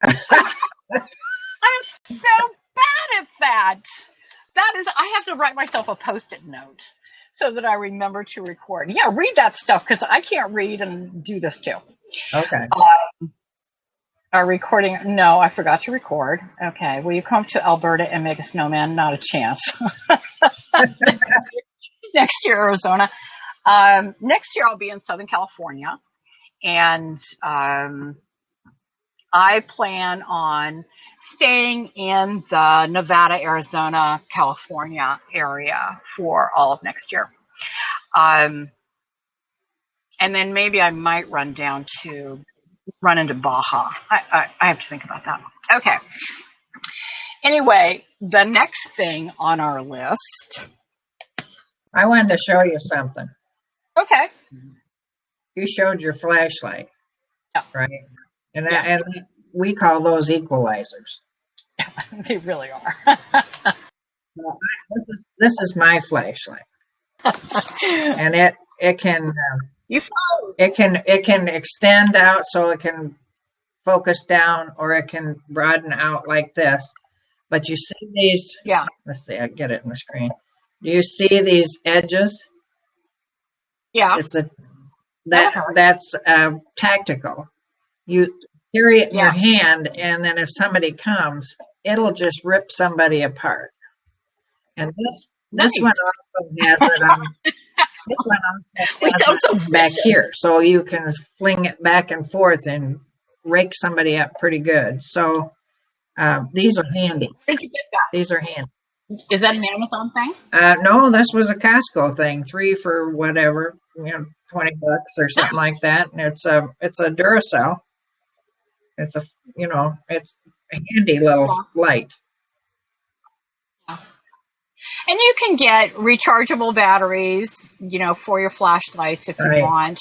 I'm so bad at that. That is, I have to write myself a Post-it note so that I remember to record. Yeah, read that stuff because I can't read and do this too. Okay. Our recording, no, I forgot to record. Okay, will you come to Alberta and make a snowman? Not a chance. Next year, Arizona. Next year, I'll be in Southern California, and I plan on staying in the Nevada, Arizona, California area for all of next year. And then maybe I might run into Baja. I have to think about that. Okay. Anyway, the next thing on our list. I wanted to show you something. Okay. You showed your flashlight. Yeah. Right? And we call those equalizers. They really are. Well, this is my flashlight. And it can it can extend out so it can focus down, or it can broaden out like this. But you see these? Yeah. Let's see. I get it in the screen. Do you see these edges? Yeah. That's tactical. You carry it in your hand, and then if somebody comes, it'll just rip somebody apart. And this one also has it on. This one also has it back here, so you can fling it back and forth and rake somebody up pretty good. So these are handy. Where'd you get that? These are handy. Is that an Amazon thing? No, this was a Costco thing. 3 for whatever, $20 or something like that. And it's a Duracell. It's it's a handy little light. And you can get rechargeable batteries, for your flashlights if you want,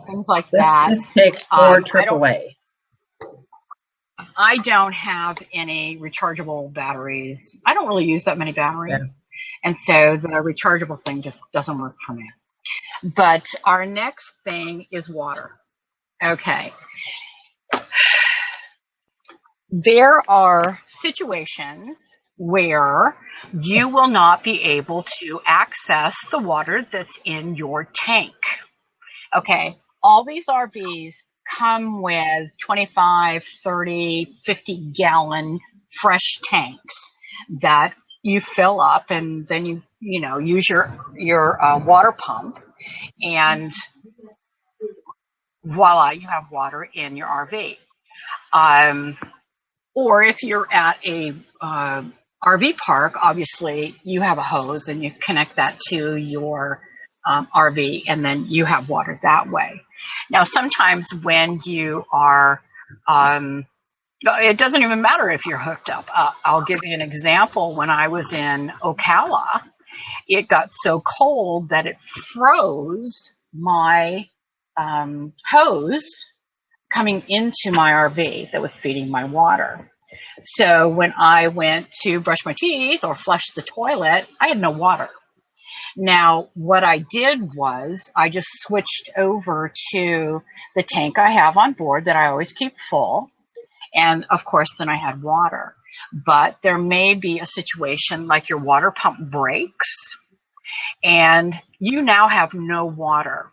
things like that. This takes 4 AAA. I don't have any rechargeable batteries. I don't really use that many batteries. And so the rechargeable thing just doesn't work for me. But our next thing is water. Okay. There are situations where you will not be able to access the water that's in your tank. Okay. All these RVs come with 25, 30, 50 gallon fresh tanks that you fill up, and then you use your water pump, and voila, you have water in your RV. Or if you're at a RV park, obviously you have a hose and you connect that to your RV, and then you have water that way. Now, sometimes when you are, it doesn't even matter if you're hooked up. I'll give you an example. When I was in Ocala, it got so cold that it froze my hose coming into my RV that was feeding my water. So when I went to brush my teeth or flush the toilet, I had no water. Now, what I did was I just switched over to the tank I have on board that I always keep full. And of course, then I had water. But there may be a situation like your water pump breaks and you now have no water.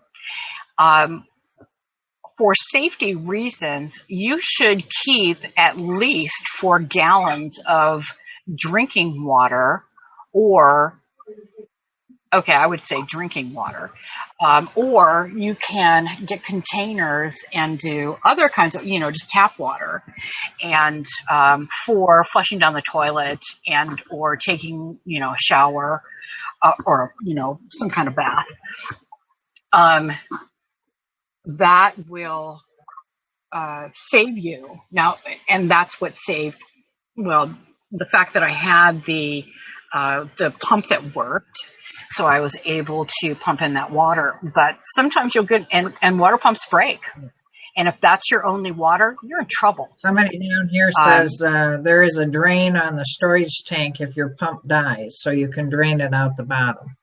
For safety reasons, you should keep at least 4 gallons of drinking water, or I would say drinking water. Or you can get containers and do other kinds of, just tap water, and for flushing down the toilet and or taking, a shower or, some kind of bath. That will save you. Now, and that's what saved, the fact that I had the pump that worked, so I was able to pump in that water. But sometimes you'll get, and water pumps break. And if that's your only water, you're in trouble. Somebody down here says there is a drain on the storage tank if your pump dies, so you can drain it out the bottom.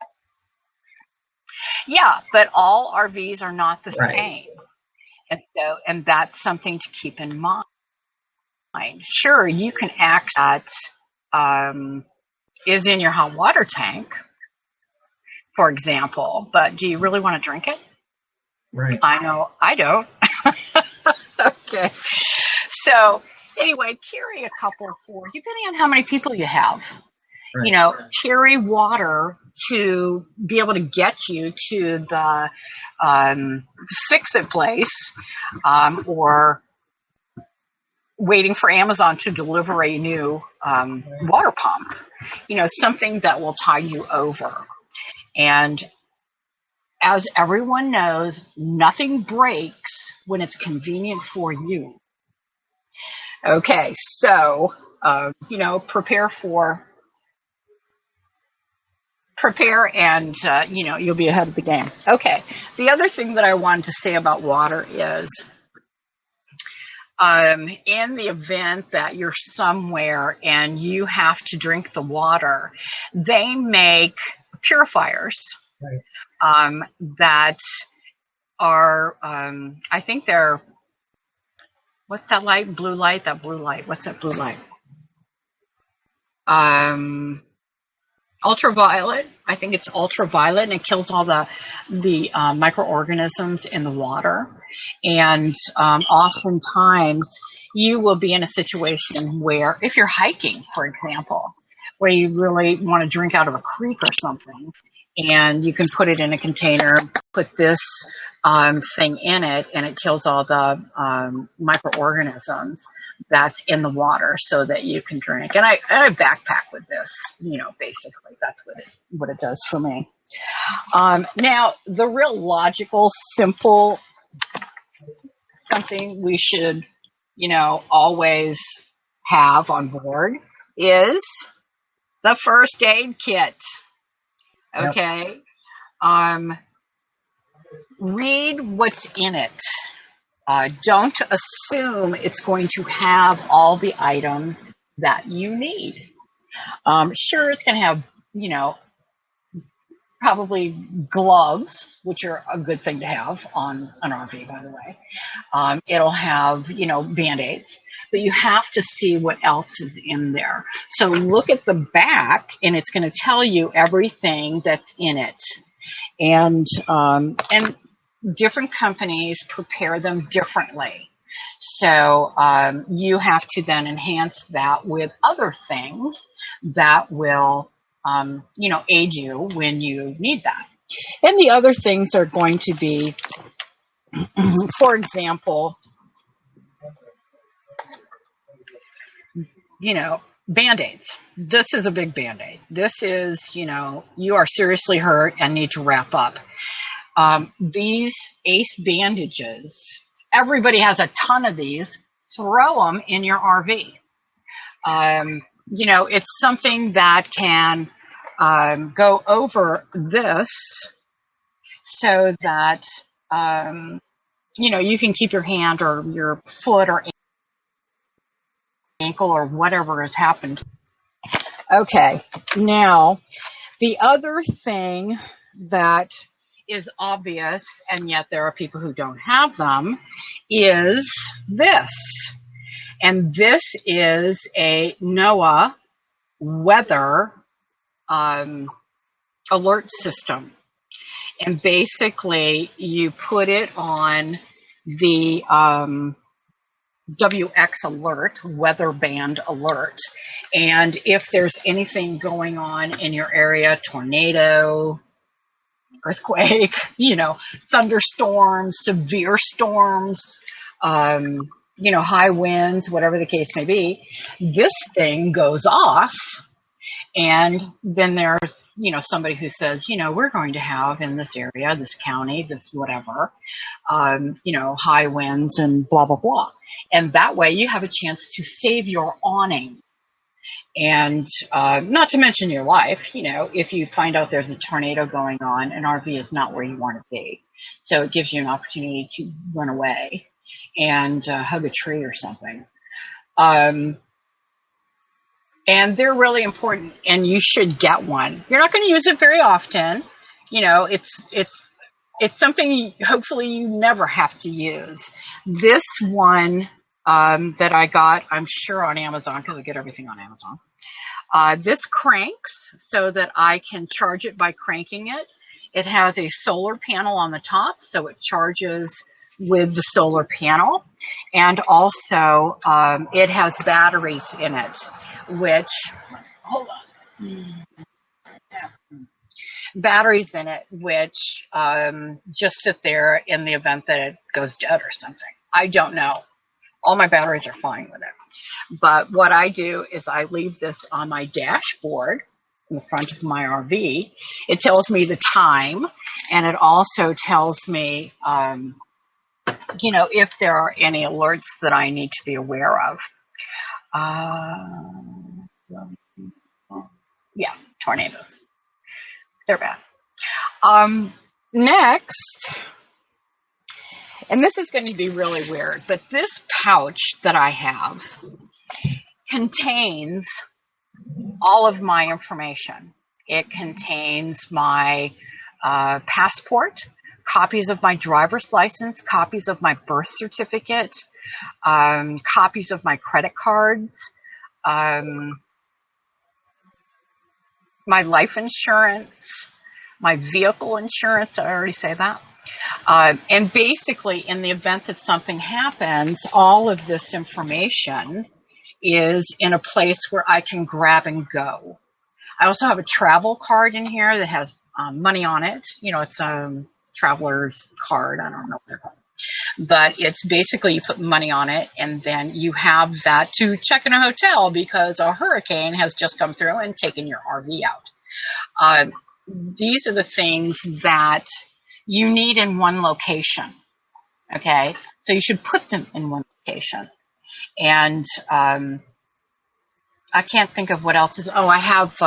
Yeah, but all RVs are not the same. And that's something to keep in mind. Sure, you can access that is in your hot water tank, for example, but do you really want to drink it? Right. I know I don't. Okay. So anyway, carry a couple for, depending on how many people you have. Right. You know, carry water to be able to get you to the fix-it place, or waiting for Amazon to deliver a new water pump. You know, something that will tide you over. And as everyone knows, nothing breaks when it's convenient for you. Okay, so, you know, prepare and, you know, you'll be ahead of the game. Okay, the other thing that I wanted to say about water is, in the event that you're somewhere and you have to drink the water, they make purifiers. Right. That are, I think they're, what's that light? Blue light? That blue light. What's that blue light? Ultraviolet. I think it's ultraviolet, and it kills all the microorganisms in the water. And oftentimes you will be in a situation where, if you're hiking, for example, where you really want to drink out of a creek or something, and you can put it in a container, put this thing in it, and it kills all the microorganisms that's in the water so that you can drink. And I backpack with this, you know, basically that's what it does for me. Now, the real logical, simple, something we should, you know, always have on board is the first aid kit. Okay. Yep. Read what's in it. Don't assume it's going to have all the items that you need. Sure, it's going to have, you know, probably gloves, which are a good thing to have on an RV, by the way. It'll have, you know, Band-Aids, but you have to see what else is in there. So look at the back, and it's going to tell you everything that's in it. And different companies prepare them differently. So you have to then enhance that with other things that will, you know, aid you when you need that. And the other things are going to be, for example, you know, Band-Aids. This is a big Band-Aid. This is, you know, you are seriously hurt and need to wrap up. These ACE bandages, everybody has a ton of these. Throw them in your RV. You know, it's something that can go over this so that, you know, you can keep your hand or your foot or ankle or whatever has happened. Okay, now the other thing that is obvious, and yet there are people who don't have them, is this. And this is a NOAA weather alert system. And basically, you put it on the WX alert, weather band alert. And if there's anything going on in your area, tornado, earthquake, you know, thunderstorms, severe storms, you know, high winds, whatever the case may be, this thing goes off. And then there's, you know, somebody who says, you know, we're going to have in this area, this county, this whatever, you know, high winds and blah, blah, blah. And that way you have a chance to save your awning. And not to mention your life, you know, if you find out there's a tornado going on, an RV is not where you want to be. So it gives you an opportunity to run away and hug a tree or something. And they're really important, and you should get one. You're not going to use it very often. You know, it's something hopefully you never have to use. This one that I got, I'm sure, on Amazon, because I get everything on Amazon. This cranks so that I can charge it by cranking it. It has a solar panel on the top, so it charges with the solar panel. And also, it has batteries in it, which, hold on. Batteries in it, which just sit there in the event that it goes dead or something. I don't know. All my batteries are fine with it. But what I do is I leave this on my dashboard in the front of my RV. It tells me the time, and it also tells me, if there are any alerts that I need to be aware of. Yeah, tornadoes. They're bad. Next, and this is going to be really weird, but this pouch that I have contains all of my information. It contains my passport, copies of my driver's license, copies of my birth certificate, copies of my credit cards, my life insurance, my vehicle insurance. Did I already say that? And basically, in the event that something happens, all of this information is in a place where I can grab and go. I also have a travel card in here that has money on it. It's a traveler's card. I don't know what they're called. But it's basically you put money on it, and then you have that to check in a hotel because a hurricane has just come through and taken your RV out. These are the things that you need in one location, okay? So you should put them in one location. And I can't think of what else is. Oh, I have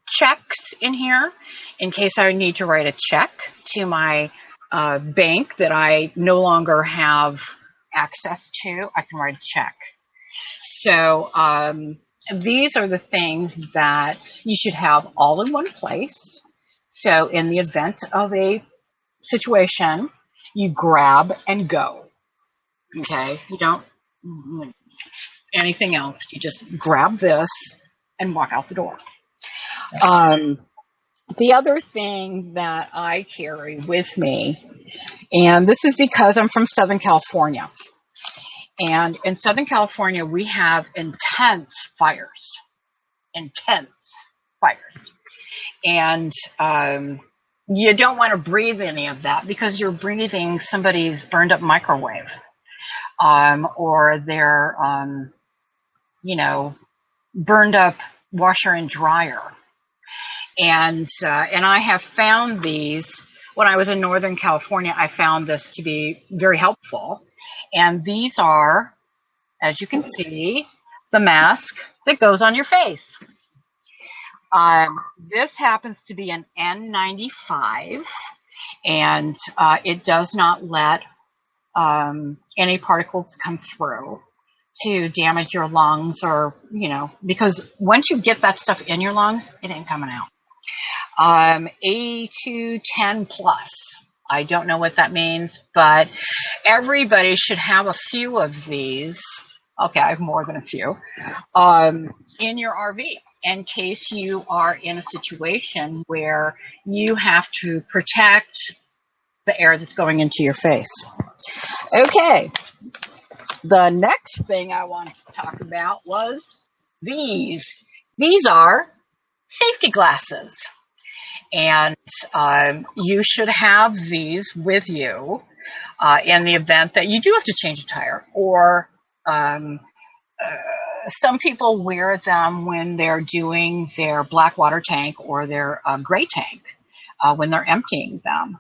checks in here in case I need to write a check to my bank that I no longer have access to. I can write a check. So these are the things that you should have all in one place. So in the event of a situation, you grab and go. Okay? You don't anything else. You just grab this and walk out the door. The other thing that I carry with me, and this is because I'm from Southern California, and in Southern California, we have intense fires. And you don't want to breathe any of that because you're breathing somebody's burned up microwave, or their, burned up washer and dryer. And I have found these, when I was in Northern California, I found this to be very helpful. And these are, as you can see, the mask that goes on your face. This happens to be an N95, and it does not let any particles come through to damage your lungs, or, because once you get that stuff in your lungs, it ain't coming out. A210 plus. I don't know what that means, but everybody should have a few of these. Okay, I have more than a few in your RV in case you are in a situation where you have to protect the air that's going into your face. Okay, the next thing I wanted to talk about was these. These are safety glasses. And you should have these with you in the event that you do have to change a tire, or some people wear them when they're doing their black water tank or their gray tank when they're emptying them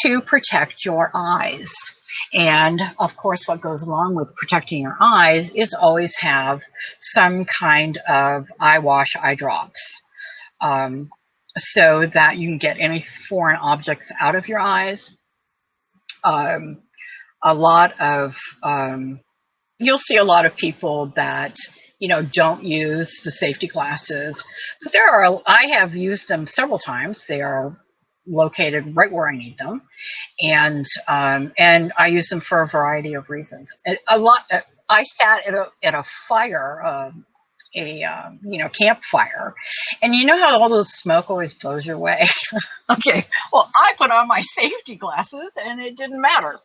to protect your eyes. And of course, what goes along with protecting your eyes is always have some kind of eye wash, eye drops. So that you can get any foreign objects out of your eyes. You'll see a lot of people that, don't use the safety glasses. But I have used them several times. They are located right where I need them, and I use them for a variety of reasons. I sat at a fire, campfire, and you know how all the smoke always blows your way. Okay, well, I put on my safety glasses, and it didn't matter.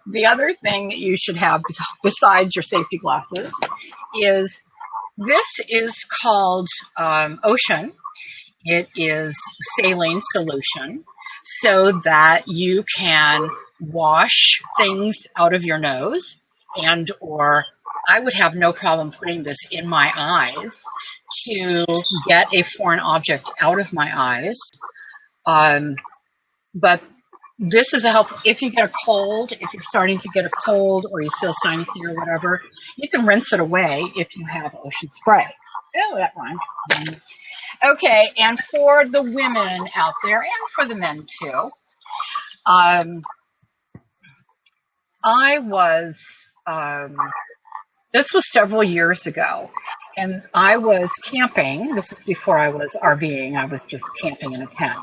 The other thing that you should have besides your safety glasses is this is called Ocean. It is saline solution so that you can wash things out of your nose, and or I would have no problem putting this in my eyes to get a foreign object out of my eyes. But this is a help if you get a cold, if you're starting to get a cold or you feel sinusy or whatever, you can rinse it away if you have Ocean spray. Oh, that rhymed. Okay, and for the women out there and for the men too, this was several years ago, and I was camping. This is before I was RVing. I was just camping in a tent.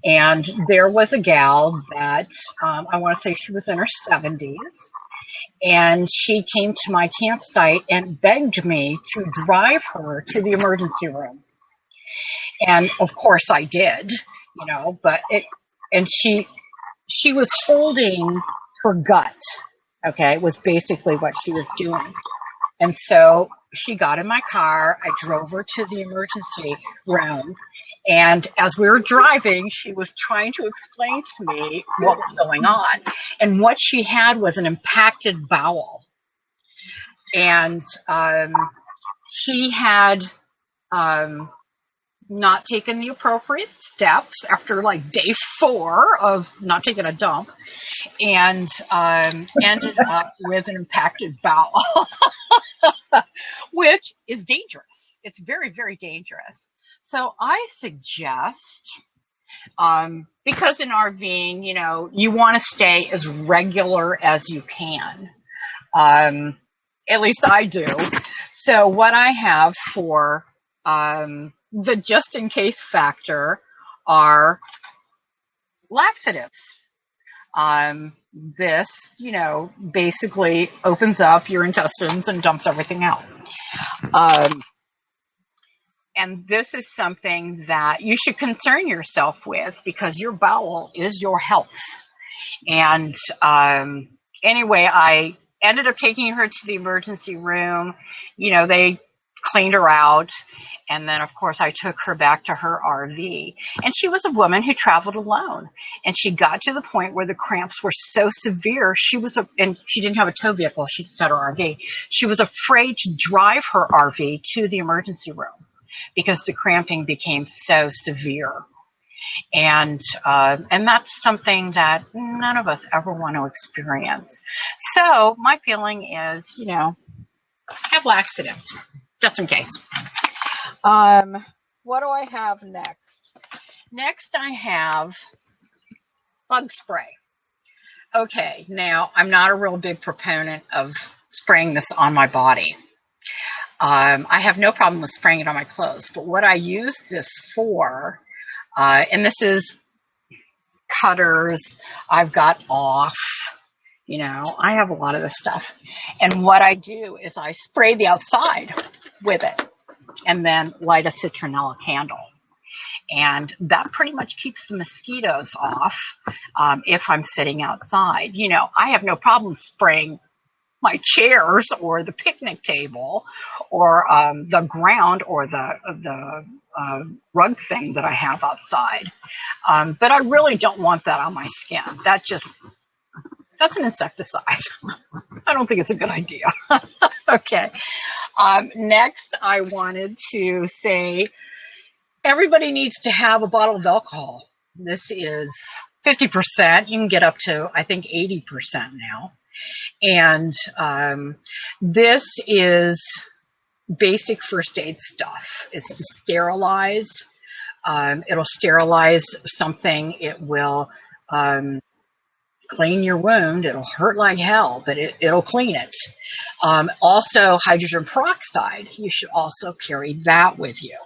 And there was a gal that I want to say she was in her 70s, and she came to my campsite and begged me to drive her to the emergency room. And of course I did, and she was holding her gut. Okay, was basically what she was doing. And so she got in my car. I drove her to the emergency room. And as we were driving, she was trying to explain to me what was going on. And what she had was an impacted bowel. And she had not taken the appropriate steps after like day 4 of not taking a dump, and ended up with an impacted bowel, which is dangerous. It's very, very dangerous. So I suggest, because in RVing, you want to stay as regular as you can. At least I do. So what I have for the just in case factor are laxatives. This, basically opens up your intestines and dumps everything out. And this is something that you should concern yourself with because your bowel is your health. And anyway, I ended up taking her to the emergency room. They cleaned her out. And then, of course, I took her back to her RV. And she was a woman who traveled alone. And she got to the point where the cramps were so severe, and she didn't have a tow vehicle. She had her RV. She was afraid to drive her RV to the emergency room because the cramping became so severe. And that's something that none of us ever want to experience. So my feeling is, have laxatives, just in case. What do I have next? Next, I have bug spray. Okay, now I'm not a real big proponent of spraying this on my body. I have no problem with spraying it on my clothes, but what I use this for, and this is cutters, I've got off, I have a lot of this stuff. And what I do is I spray the outside with it and then light a citronella candle. And that pretty much keeps the mosquitoes off if I'm sitting outside. I have no problem spraying my chairs or the picnic table or the ground or the rug thing that I have outside. But I really don't want that on my skin. That's an insecticide. I don't think it's a good idea. Okay. Next, I wanted to say everybody needs to have a bottle of alcohol. This is 50%. You can get up to, I think, 80% now. And this is basic first aid stuff. It's to sterilize. It'll sterilize something. It will clean your wound. It'll hurt like hell, but it'll clean it. Also, hydrogen peroxide. You should also carry that with you.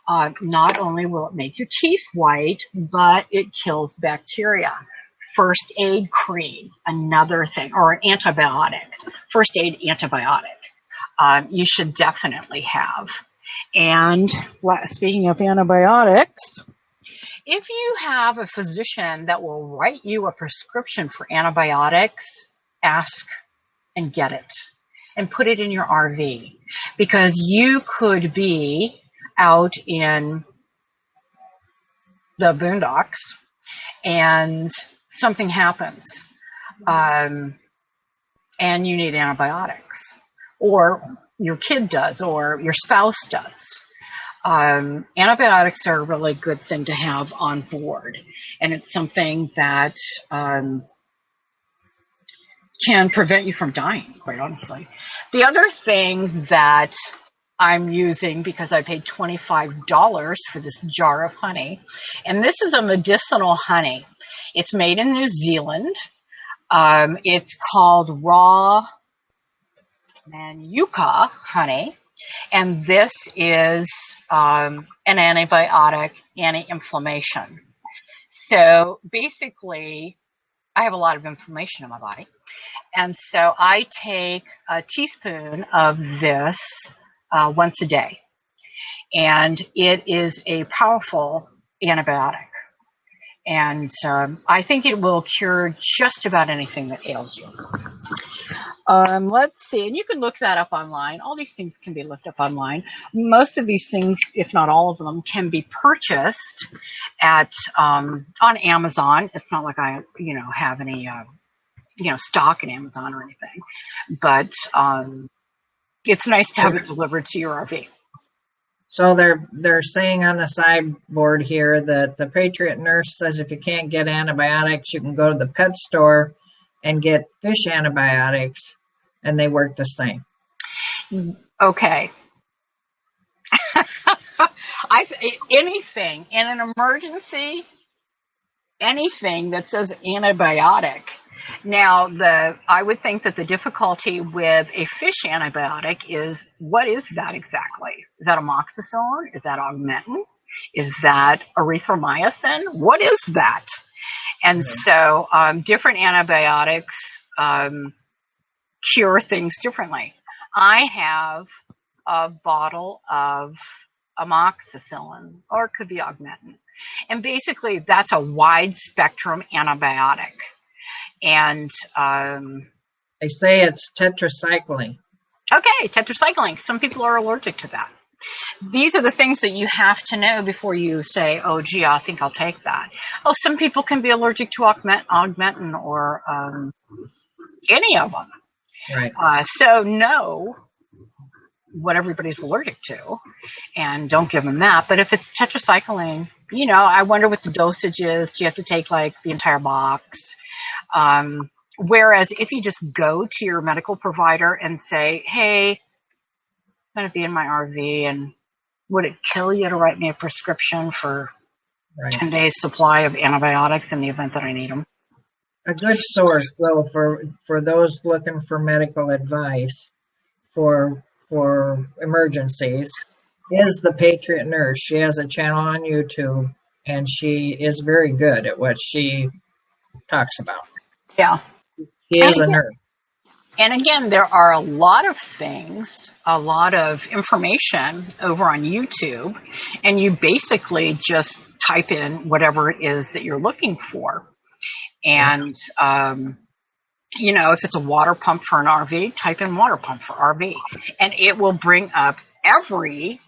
Not only will it make your teeth white, but it kills bacteria. First aid cream, another thing, or an antibiotic, first aid antibiotic, you should definitely have. And speaking of antibiotics, if you have a physician that will write you a prescription for antibiotics, ask and get it and put it in your RV, because you could be out in the boondocks and something happens, and you need antibiotics, or your kid does, or your spouse does. Antibiotics are a really good thing to have on board, and it's something that can prevent you from dying, quite honestly. The other thing that I'm using, because I paid $25 for this jar of honey, and this is a medicinal honey. It's made in New Zealand. It's called raw Manuka honey, and this is an antibiotic, anti-inflammation. So basically, I have a lot of inflammation in my body, and so I take a teaspoon of this once a day, and it is a powerful antibiotic. And I think it will cure just about anything that ails you. Let's see, and you can look that up online. All these things can be looked up online. Most of these things, if not all of them, can be purchased at on Amazon. It's not like I, have any, stock in Amazon or anything, but it's nice to have it delivered to your RV. So they're saying on the sideboard here that the Patriot Nurse says if you can't get antibiotics, you can go to the pet store and get fish antibiotics, and they work the same. Okay. Anything in an emergency, anything that says antibiotic. Now, I would think that the difficulty with a fish antibiotic is, what is that exactly? Is that amoxicillin? Is that augmentin? Is that erythromycin? What is that? And so different antibiotics cure things differently. I have a bottle of amoxicillin, or it could be augmentin. And basically, that's a wide spectrum antibiotic. And they say it's tetracycline. Okay, tetracycline. Some people are allergic to that. These are the things that you have to know before you say, oh, gee, I think I'll take that. Oh, some people can be allergic to augmentin or any of them. Right. So know what everybody's allergic to, and don't give them that. But if it's tetracycline, I wonder what the dosage is. Do you have to take like the entire box? Whereas if you just go to your medical provider and say, hey, I'm going to be in my RV, and would it kill you to write me a prescription for 10 days supply of antibiotics in the event that I need them? A good source, though, for those looking for medical advice for emergencies is the Patriot Nurse. She has a channel on YouTube, and she is very good at what she talks about. Yeah. She is a nurse. And again, there are a lot of things, a lot of information over on YouTube, and you basically just type in whatever it is that you're looking for. And, if it's a water pump for an RV, type in water pump for RV, and it will bring up every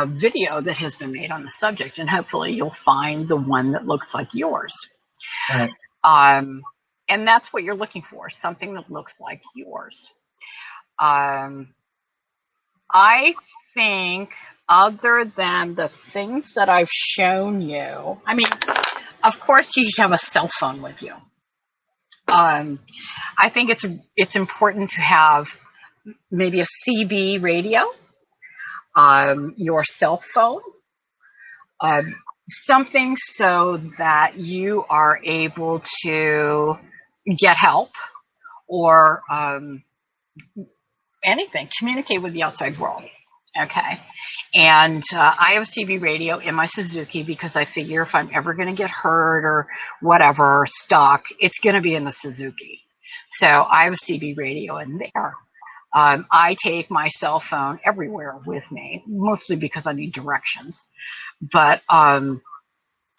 video that has been made on the subject, and hopefully you'll find the one that looks like yours. Right. And that's what you're looking for, something that looks like yours. I think other than the things that I've shown you, I mean, of course you should have a cell phone with you. I think it's important to have maybe a CB radio, your cell phone, something so that you are able to get help or anything, communicate with the outside world. Okay. And I have a CB radio in my Suzuki because I figure if I'm ever going to get hurt or whatever, stuck, it's going to be in the Suzuki. So I have a CB radio in there. I take my cell phone everywhere with me, mostly because I need directions. But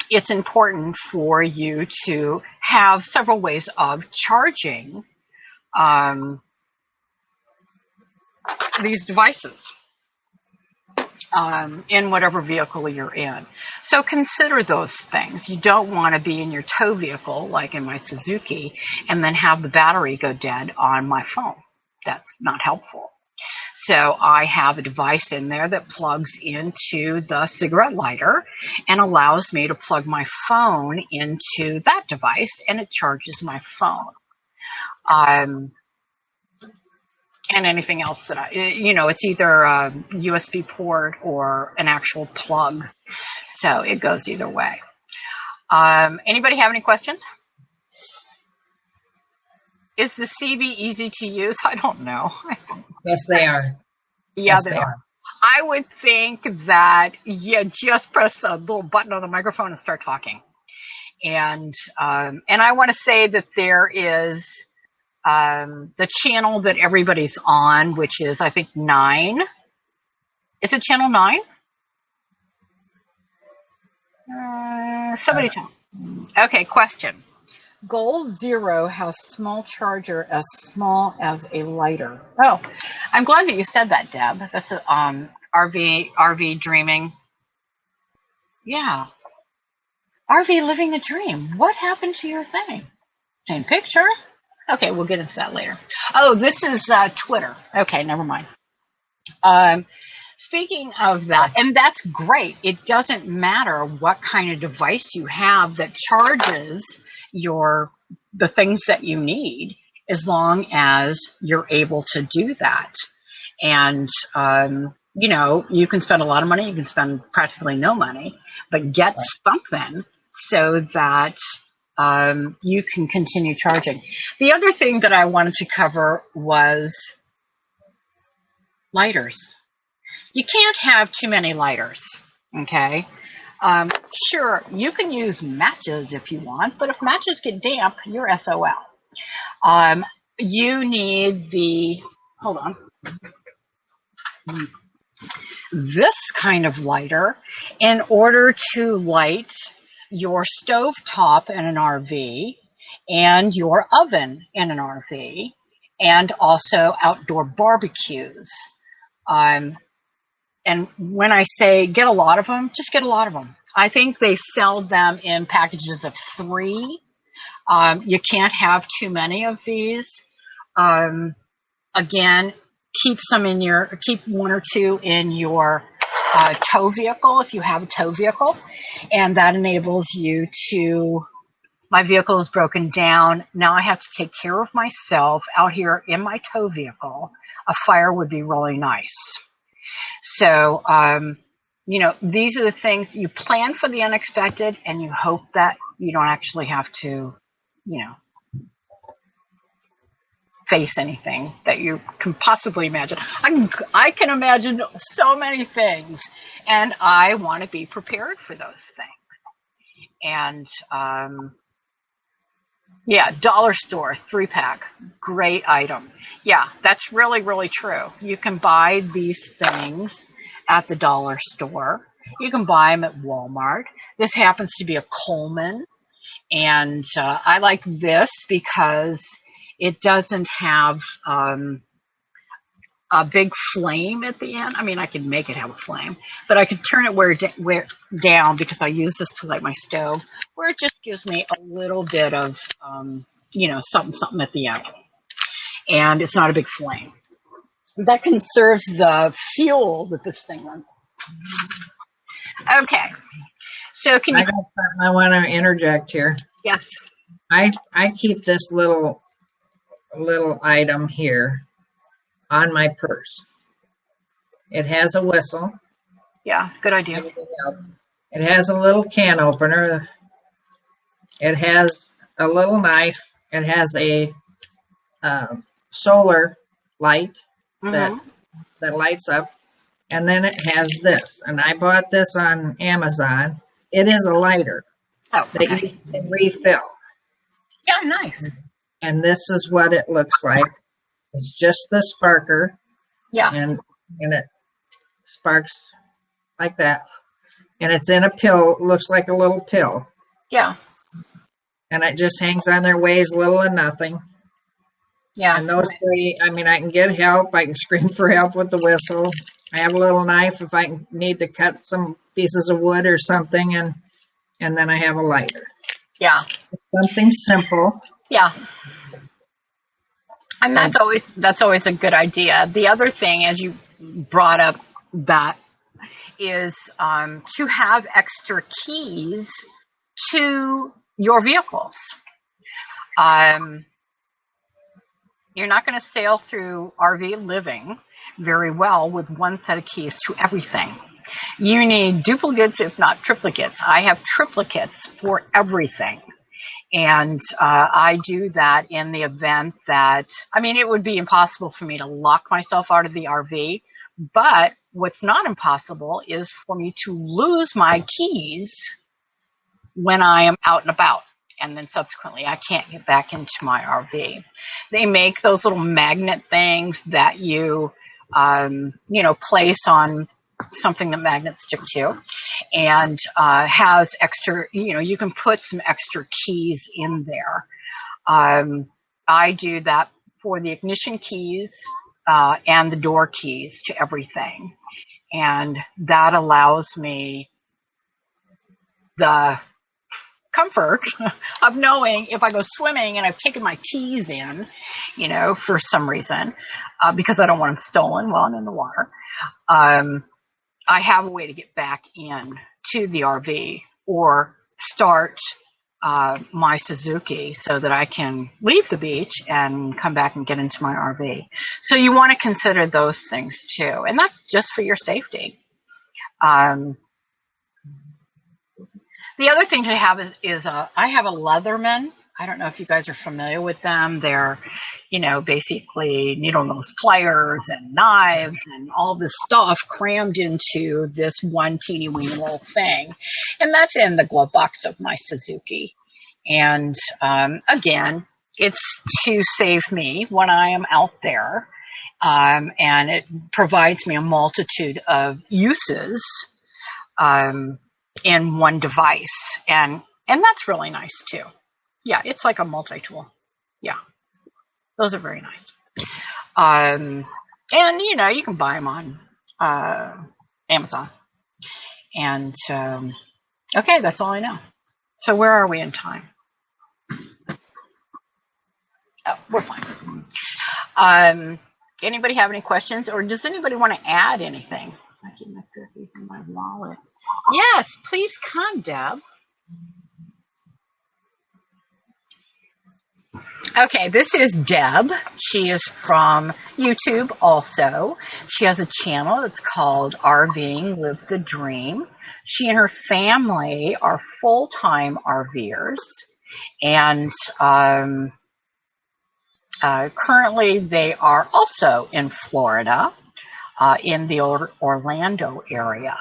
it's important for you to have several ways of charging these devices in whatever vehicle you're in. So consider those things. You don't want to be in your tow vehicle, like in my Suzuki, and then have the battery go dead on my phone. That's not helpful. So I have a device in there that plugs into the cigarette lighter and allows me to plug my phone into that device, and it charges my phone. And anything else that it's either a USB port or an actual plug. So it goes either way. Anybody have any questions? Is the CB easy to use? I don't know. Yes, they are. Yeah, yes, they are. I would think that you just press a little button on the microphone and start talking. And I want to say that there is the channel that everybody's on, which is, I think, 9. Is it channel 9? Somebody tell me. Okay, question. Goal 0 has small charger as small as a lighter. Oh, I'm glad that you said that, Deb. That's a, RV dreaming. Yeah. RV living the dream. What happened to your thing? Same picture. Okay, we'll get into that later. Oh, this is Twitter. Okay, never mind. Speaking of that, and that's great. It doesn't matter what kind of device you have that charges the things that you need, as long as you're able to do that. And you can spend a lot of money, you can spend practically no money, but get something so that you can continue charging. The other thing that I wanted to cover was lighters. You can't have too many lighters, okay? Sure, you can use matches if you want, but if matches get damp, you're SOL. You need hold on, this kind of lighter in order to light your stove top in an RV and your oven in an RV, and also outdoor barbecues. And when I say get a lot of them, just get a lot of them. I think they sell them in packages of 3. You can't have too many of these. Again, keep 1 or 2 in your tow vehicle if you have a tow vehicle, and that enables you to. My vehicle is broken down. Now I have to take care of myself out here in my tow vehicle. A fire would be really nice. So, these are the things you plan for the unexpected, and you hope that you don't actually have to, face anything that you can possibly imagine. I can imagine so many things, and I want to be prepared for those things. And, dollar store 3-pack, great item. Yeah, that's really, really true. You can buy these things at the dollar store. You can buy them at Walmart. This happens to be a Coleman, and I like this because it doesn't have a big flame at the end. I mean, I could make it have a flame, but I could turn it down because I use this to light my stove, where it just gives me a little bit of, something at the end. And it's not a big flame. That conserves the fuel that this thing runs. Okay. So I want to interject here. Yes. I keep this little item here on my purse. It has a whistle. Yeah, good idea. It has a little can opener. It has a little knife. It has a solar light that lights up. And then it has this, and I bought this on Amazon. It is a lighter Oh, that okay. you can refill. Yeah, nice. And this is what it looks like. It's just the sparker, Yeah, and it sparks like that. And it's in a pill, looks like a little pill. yeah, And it just hangs on there, weighs little and nothing. yeah. And those three, I mean, I can get help. I can scream for help with the whistle. I have a little knife if I need to cut some pieces of wood or something, and then I have a lighter. Yeah, Something simple. yeah. And that's always a good idea. The other thing, as you brought up, that is to have extra keys to your vehicles. You're not going to sail through RV living very well with one set of keys to everything. You need duplicates, if not triplicates. I have triplicates for everything. And I do that in the event that, I mean, it would be impossible for me to lock myself out of the RV, but what's not impossible is for me to lose my keys when I am out and about. And then subsequently, I can't get back into my RV. They make those little magnet things that you place on something that magnets stick to, and has extra, you can put some extra keys in there. I do that for the ignition keys and the door keys to everything. And that allows me the comfort of knowing if I go swimming and I've taken my keys in, for some reason, because I don't want them stolen while I'm in the water. I have a way to get back in to the RV or start my Suzuki so that I can leave the beach and come back and get into my RV. So you want to consider those things too. And that's just for your safety. The other thing to have is I have a Leatherman. I don't know if you guys are familiar with them. They're, basically needle nose pliers and knives and all this stuff crammed into this one teeny weeny little thing. And that's in the glove box of my Suzuki. And again, it's to save me when I am out there. And it provides me a multitude of uses in one device. And that's really nice too. Yeah, it's like a multi-tool. Yeah, those are very nice. And, you can buy them on Amazon. And, okay, that's all I know. So where are we in time? Oh, we're fine. Anybody have any questions? Or does anybody want to add anything? I keep my cookies in my wallet. Yes, please come, Deb. Okay, this is Deb. She is from YouTube also. She has a channel that's called RVing Live the Dream. She and her family are full-time RVers. And currently they are also in Florida, in the Orlando area.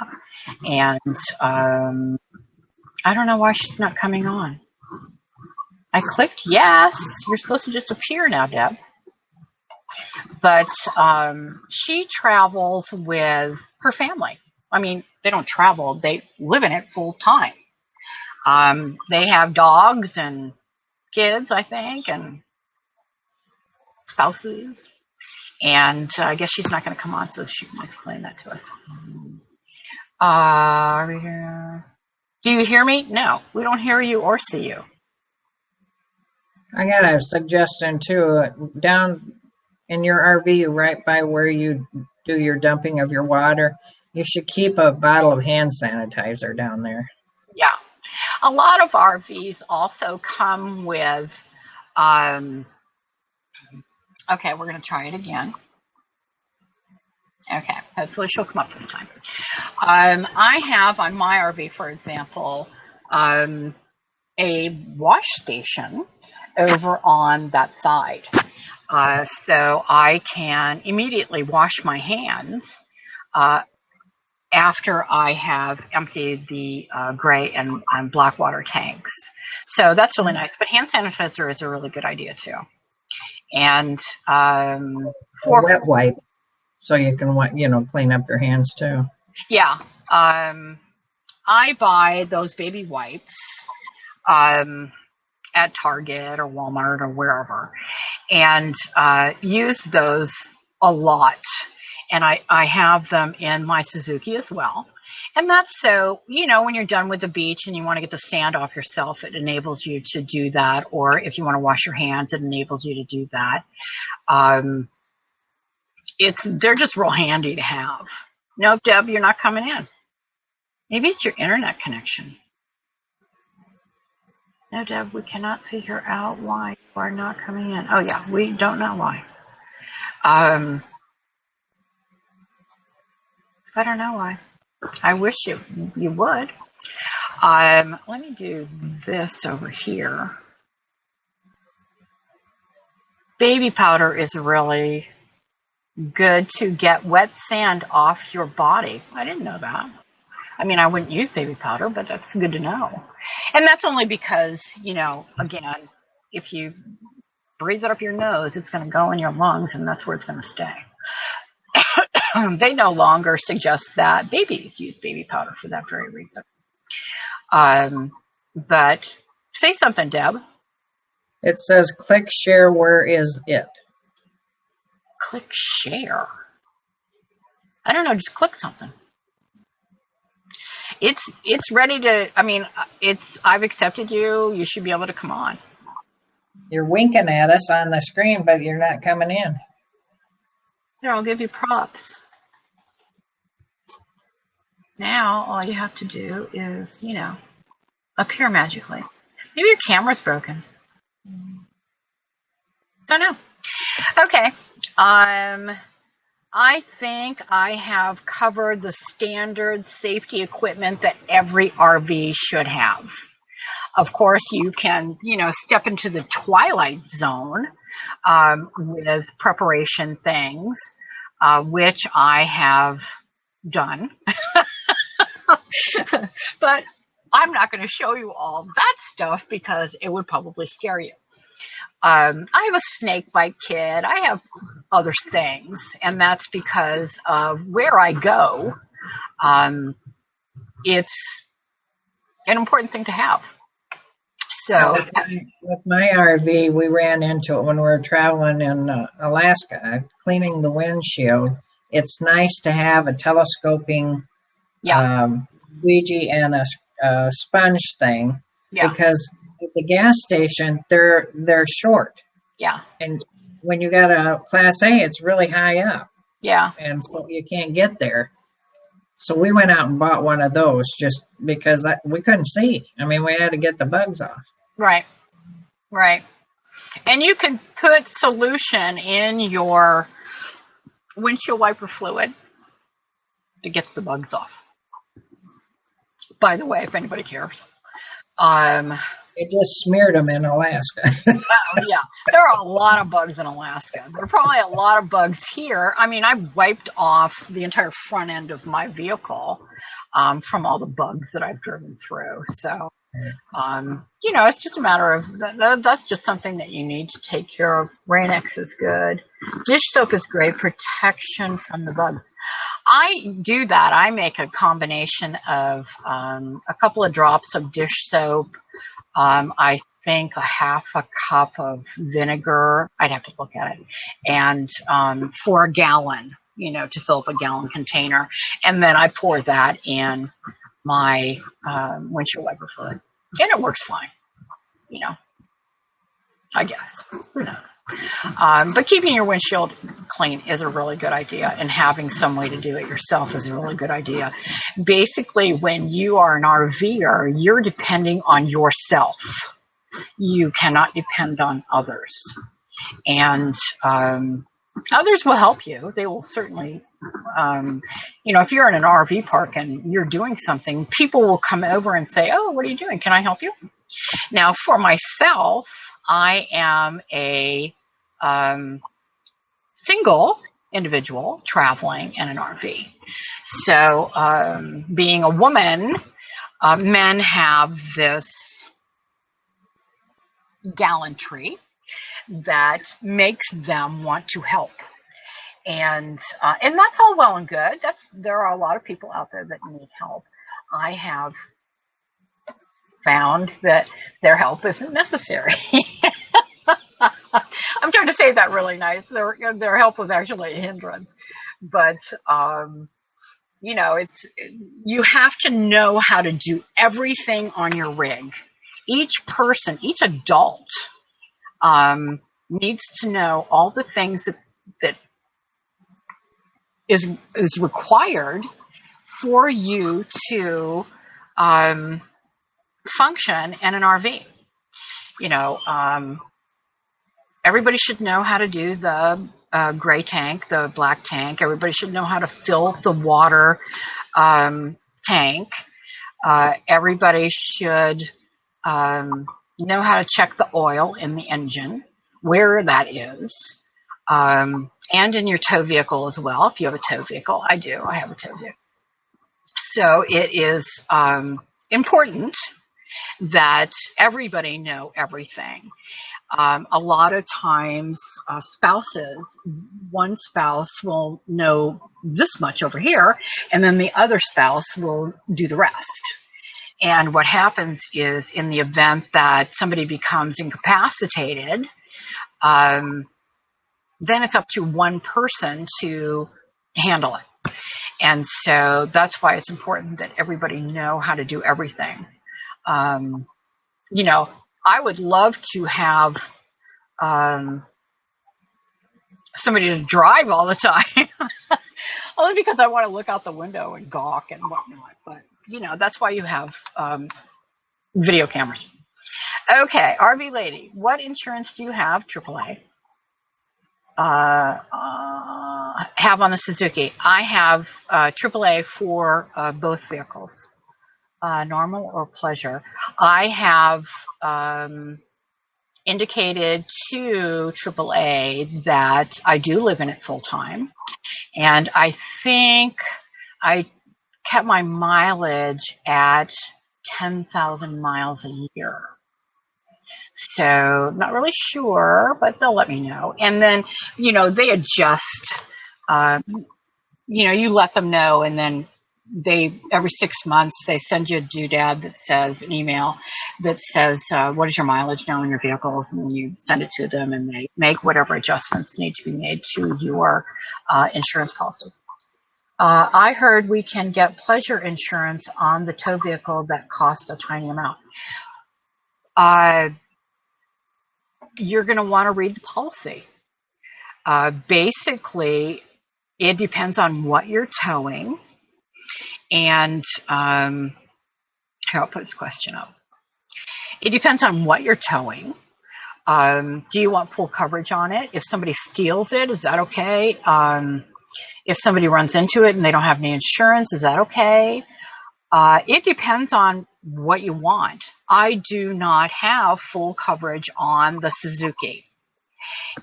And I don't know why she's not coming on. I clicked yes. You're supposed to just appear now, Deb. But she travels with her family. I mean, they don't travel. They live in it full time. They have dogs and kids, I think, and spouses. And I guess she's not going to come on, so she can explain that to us. Are we here? Do you hear me? No, we don't hear you or see you. I got a suggestion too. Down in your RV, right by where you do your dumping of your water, you should keep a bottle of hand sanitizer down there. Yeah. A lot of RVs also come with, okay, we're going to try it again. Okay, hopefully she'll come up this time. I have on my RV, for example, a wash station over on that side. So I can immediately wash my hands after I have emptied the gray and black water tanks. So that's really nice. But hand sanitizer is a really good idea too. And for wet wipe, so you can clean up your hands too. Yeah, I buy those baby wipes at Target or Walmart or wherever, and use those a lot. And I have them in my Suzuki as well. And that's so, when you're done with the beach and you want to get the sand off yourself, it enables you to do that. Or if you want to wash your hands, it enables you to do that. They're just real handy to have. No, Deb, you're not coming in. Maybe it's your internet connection. No, Deb, we cannot figure out why you are not coming in. Oh, yeah, we don't know why. I don't know why. I wish you would. Let me do this over here. Baby powder is really good to get wet sand off your body. I didn't know that. I mean, I wouldn't use baby powder, but that's good to know. And that's only because, again, if you breathe it up your nose, it's going to go in your lungs, and that's where it's going to stay. They no longer suggest that babies use baby powder for that very reason. But say something, Deb. It says click share. Where is it? Click share. I don't know. Just click something. It's ready to. I mean, I've accepted you. You should be able to come on. You're winking at us on the screen, but you're not coming in. Here, I'll give you props. Now, all you have to do is, appear magically. Maybe your camera's broken. Don't know. Okay. I think I have covered the standard safety equipment that every RV should have. Of course, you can, step into the twilight zone with preparation things, which I have done. But I'm not going to show you all that stuff because it would probably scare you. I have a snake bite kit. I have other things, and that's because of where I go. It's an important thing to have. So with my RV, we ran into it when we were traveling in Alaska, cleaning the windshield. It's nice to have a telescoping squeegee and a sponge thing, because at the gas station they're short. Yeah. And when you got a Class A, it's really high up. Yeah. And so you can't get there. So we went out and bought one of those just because we couldn't see. I mean, we had to get the bugs off. Right. Right. And you can put solution in your windshield wiper fluid that gets the bugs off. By the way, if anybody cares. It just smeared them in Alaska. Oh, yeah. There are a lot of bugs in Alaska. There are probably a lot of bugs here. I mean, I wiped off the entire front end of my vehicle from all the bugs that I've driven through. So, it's just a matter of that's just something that you need to take care of. Rain-X is good. Dish soap is great protection from the bugs. I do that. I make a combination of a couple of drops of dish soap. I think a half a cup of vinegar. I'd have to look at it. And for a gallon, to fill up a gallon container. And then I pour that in my windshield wiper fluid. And it works fine, I guess. Who knows? But keeping your windshield clean is a really good idea, and having some way to do it yourself is a really good idea. Basically, when you are an RVer, you're depending on yourself. You cannot depend on others. And others will help you. They will certainly, if you're in an RV park and you're doing something, people will come over and say, "Oh, what are you doing? Can I help you?" Now, for myself, I am a single individual traveling in an RV. So being a woman, men have this gallantry that makes them want to help. And that's all well and good. There are a lot of people out there that need help. I have found that their help isn't necessary. I'm trying to say that really nice. Their help was actually a hindrance. But, you have to know how to do everything on your rig. Each person, each adult, needs to know all the things that is required for you to function in an RV. Everybody should know how to do the gray tank, the black tank. Everybody should know how to fill the water tank. Everybody should know how to check the oil in the engine, where that is, and in your tow vehicle as well. If you have a tow vehicle, I do. I have a tow vehicle. So it is important that everybody know everything. A lot of times, one spouse will know this much over here, and then the other spouse will do the rest. And what happens is, in the event that somebody becomes incapacitated, then it's up to one person to handle it. And so that's why it's important that everybody know how to do everything. I would love to have somebody to drive all the time, only because I want to look out the window and gawk and whatnot. But, that's why you have video cameras. Okay, RV lady, what insurance do you have? AAA. Have on the Suzuki. I have AAA for both vehicles. Normal or pleasure. I have indicated to AAA that I do live in it full time, and I think I kept my mileage at 10,000 miles a year. So not really sure, but they'll let me know. And then, they adjust. You let them know, and then every 6 months, they send you a doodad that says, an email that says, what is your mileage now in your vehicles? And then you send it to them, and they make whatever adjustments need to be made to your insurance policy. I heard we can get pleasure insurance on the tow vehicle that costs a tiny amount. You're going to want to read the policy. Basically, it depends on what you're towing. And here, I'll put this question up. It depends on what you're towing. Do you want full coverage on it? If somebody steals it, is that okay? If somebody runs into it and they don't have any insurance, is that okay? It depends on what you want. I do not have full coverage on the Suzuki,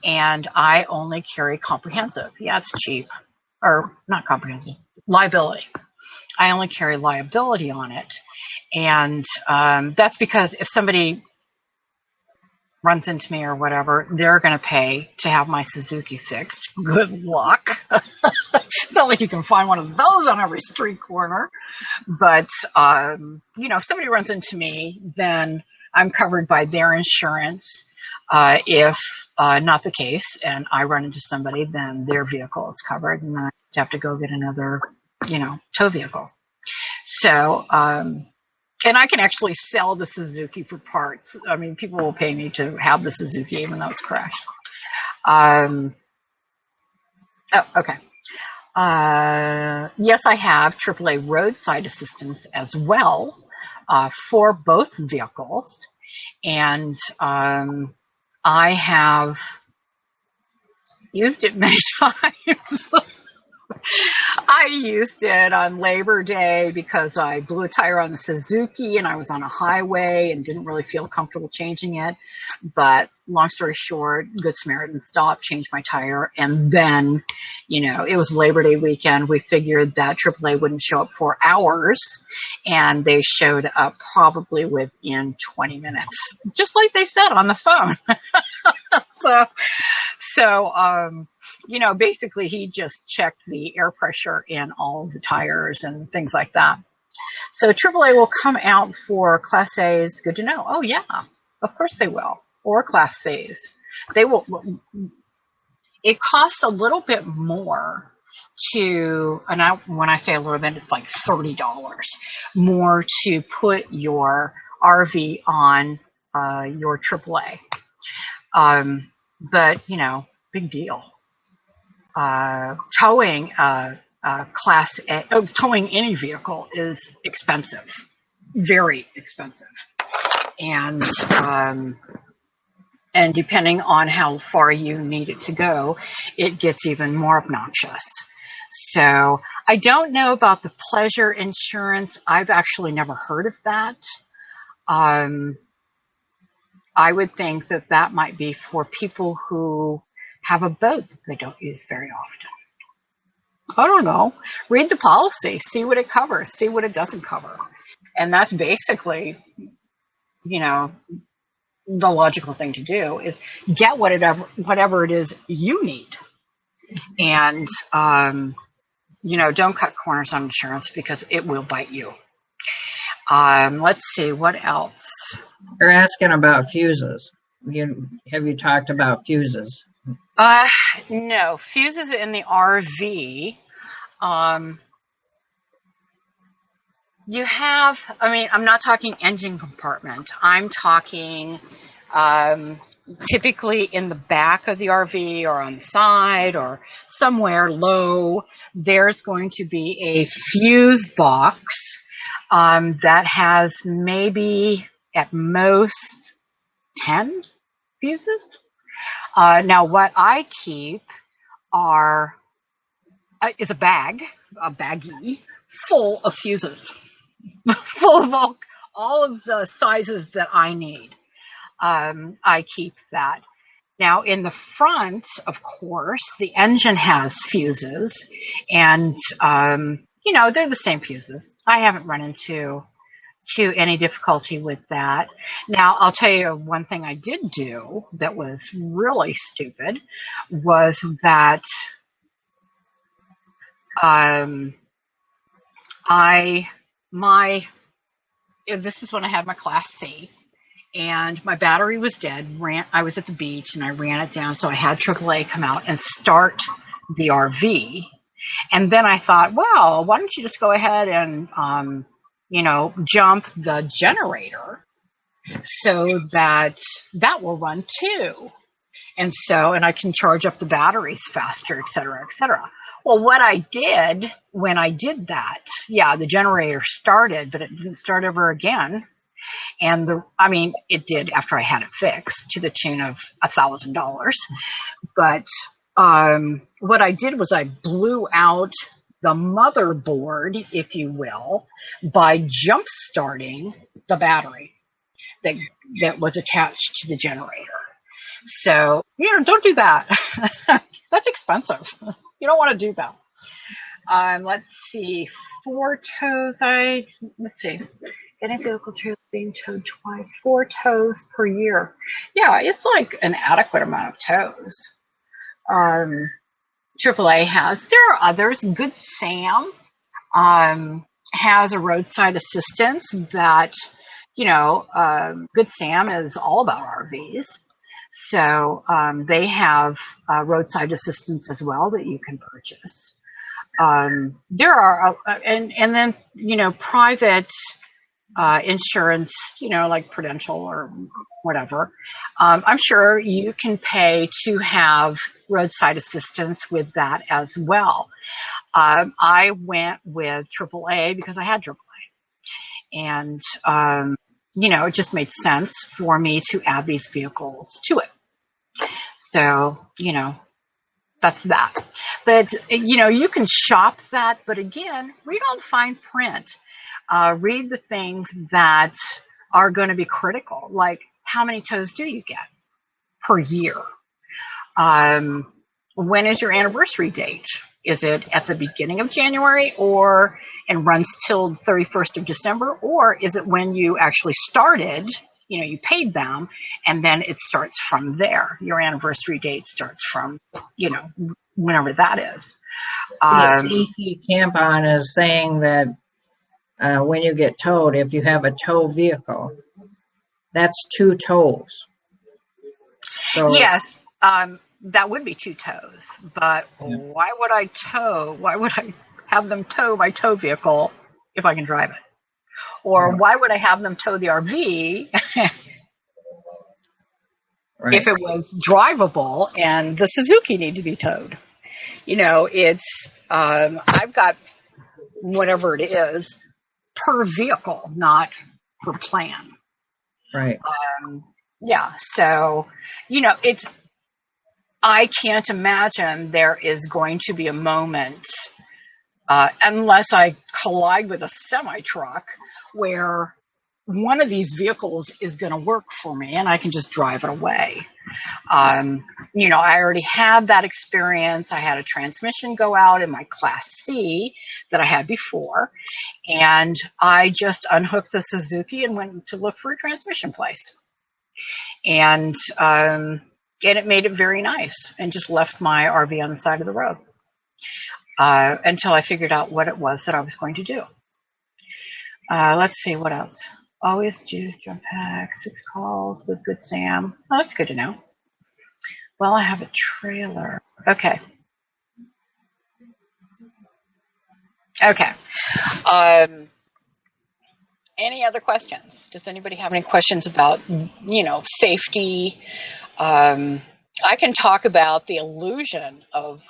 and I only carry comprehensive. Yeah, it's cheap. Or not comprehensive, liability. I only carry liability on it. And that's because if somebody runs into me or whatever, they're going to pay to have my Suzuki fixed. Good luck. It's not like you can find one of those on every street corner. But, if somebody runs into me, then I'm covered by their insurance. If not the case and I run into somebody, then their vehicle is covered, and I have to go get another, tow vehicle. So, and I can actually sell the Suzuki for parts. I mean, people will pay me to have the Suzuki even though it's crashed. Okay. Yes, I have AAA roadside assistance as well for both vehicles. And I have used it many times. I I used it on Labor Day because I blew a tire on the Suzuki and I was on a highway and didn't really feel comfortable changing it. But long story short, Good Samaritan stopped, changed my tire, and then, it was Labor Day weekend. We figured that AAA wouldn't show up for hours, and they showed up probably within 20 minutes, just like they said on the phone. So, basically he just checked the air pressure in all of the tires and things like that. So AAA will come out for Class A's. Good to know. Oh, yeah, of course they will. Or Class C's. They will. It costs a little bit more when I say a little bit, it's like $30 more to put your RV on your AAA. But, big deal. Towing Class A, towing any vehicle is expensive, very expensive. And depending on how far you need it to go, it gets even more obnoxious. So I don't know about the pleasure insurance. I've actually never heard of that. I would think that might be for people who have a boat that they don't use very often. I don't know. Read the policy, see what it covers, see what it doesn't cover. And that's basically, the logical thing to do is get whatever it is you need. And, don't cut corners on insurance because it will bite you. Let's see, what else? They're asking about fuses. Have you talked about fuses? No, fuses in the RV. You have, I'm not talking engine compartment. I'm talking typically in the back of the RV or on the side or somewhere low. There's going to be a fuse box that has maybe at most 10 fuses. Now, what I keep is a baggie full of fuses, full of all of the sizes that I need. I keep that. Now, in the front, of course, the engine has fuses, and they're the same fuses. I haven't run into any difficulty with that. Now, I'll tell you one thing I did do that was really stupid was that this is when I had my Class C, and my battery was dead. I was at the beach and I ran it down, so I had AAA come out and start the RV. And then I thought, well, why don't you just go ahead and jump the generator so that will run too. And I can charge up the batteries faster, et cetera, et cetera. Well, what I did when I did that, the generator started, but it didn't start ever again. And it did after I had it fixed to the tune of $1,000. But what I did was I blew out the motherboard, if you will, by jump starting the battery that was attached to the generator. So, don't do that. That's expensive. You don't want to do that. Let's see. 4 tows. Let's see. Getting vehicle trailers being towed twice. 4 tows per year. Yeah, it's like an adequate amount of tows. AAA has. There are others. Good Sam has a roadside assistance that, Good Sam is all about RVs. So they have roadside assistance as well that you can purchase. There are, and then, private insurance, like Prudential or whatever. I'm sure you can pay to have roadside assistance with that as well. I went with AAA because I had AAA. And, it just made sense for me to add these vehicles to it. So, that's that. But, you can shop that. But again, read all the fine print. Read the things that are going to be critical, like how many tows do you get per year? When is your anniversary date? Is it at the beginning of January and runs till 31st of December? Or is it when you actually started, you paid them, and then it starts from there? Your anniversary date starts from, whenever that is. CC Campon is saying that when you get towed, if you have a tow vehicle, that's 2 tows. So yes, that would be 2 tows. But why would I have them tow my tow vehicle if I can drive it? Or why would I have them tow the RV if it was drivable and the Suzuki need to be towed? It's I've got whatever it is per vehicle, not per plan. Right. So, I can't imagine there is going to be a moment, unless I collide with a semi-truck, where one of these vehicles is going to work for me and I can just drive it away. I already had that experience. I had a transmission go out in my Class C that I had before, and I just unhooked the Suzuki and went to look for a transmission place. And it made it very nice, and just left my RV on the side of the road until I figured out what it was that I was going to do. Let's see, what else? Always juice, jump pack, 6 calls with Good Sam. Oh, that's good to know. Well, I have a trailer. Okay. Any other questions? Does anybody have any questions about, safety? I can talk about the illusion of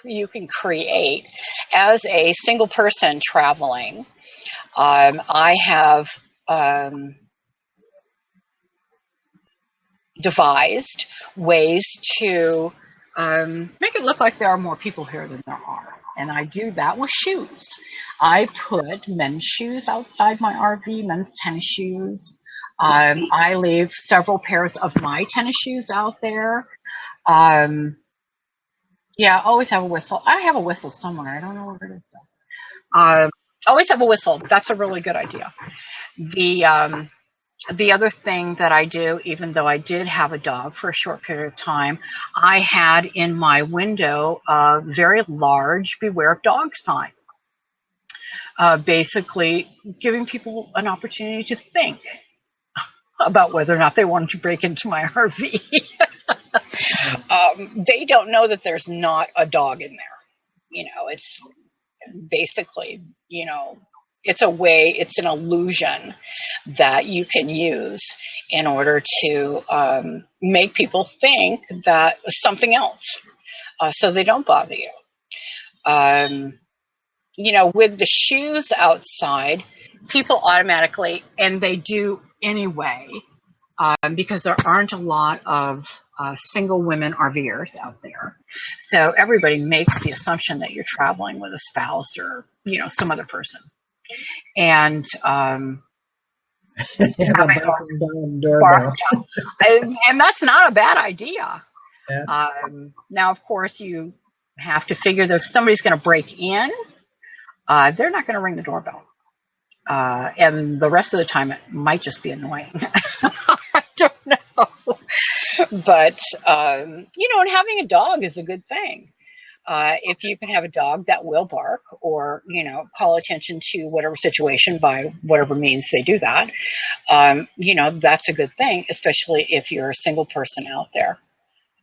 you can create as a single person traveling. I have devised ways to make it look like there are more people here than there are. And I do that with shoes. I put men's shoes outside my RV, men's tennis shoes. I leave several pairs of my tennis shoes out there. Always have a whistle. I have a whistle somewhere. I don't know where it is. Always have a whistle. That's a really good idea. The other thing that I do, even though I did have a dog for a short period of time, I had in my window a very large "Beware of Dog" sign, basically giving people an opportunity to think about whether or not they wanted to break into my RV. They don't know that there's not a dog in there. It's basically, it's a way, it's an illusion that you can use in order to make people think that something else, so they don't bother you. With the shoes outside, people automatically, and they do anyway, because there aren't a lot of single women RVers out there. So everybody makes the assumption that you're traveling with a spouse or, some other person. And and that's not a bad idea. Yeah. Now, of course, you have to figure that if somebody's going to break in, they're not going to ring the doorbell. And the rest of the time, it might just be annoying. I don't know. But, and having a dog is a good thing. If you can have a dog that will bark or, call attention to whatever situation by whatever means they do that, that's a good thing, especially if you're a single person out there.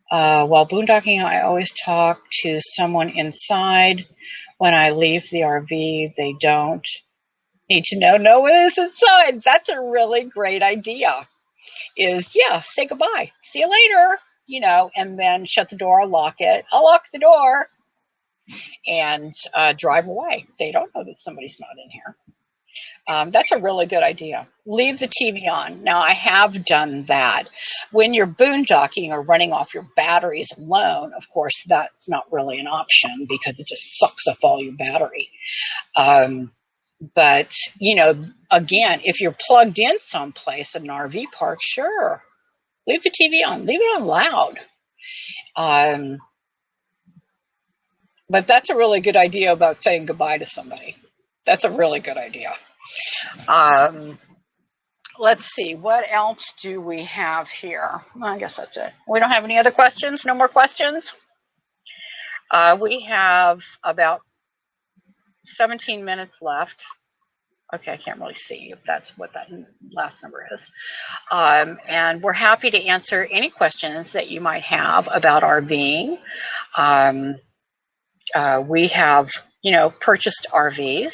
While boondocking, I always talk to someone inside. When I leave the RV, they don't need to know what is inside. That's a really great idea. Say goodbye. See you later. And then shut the door, lock it. I'll lock the door and drive away. They don't know that somebody's not in here. That's a really good idea. Leave the TV on. Now, I have done that. When you're boondocking or running off your batteries alone, of course, that's not really an option because it just sucks up all your battery. But, you know, again, if you're plugged in someplace, an RV park, sure, leave the TV on. Leave it on loud. But that's a really good idea about saying goodbye to somebody. That's a really good idea. Let's see, what else do we have here? I guess that's it. We don't have any other questions? No more questions? We have about 17 minutes left. Okay, I can't really see if that's what that last number is. And we're happy to answer any questions that you might have about RVing. We have, you know, purchased RVs.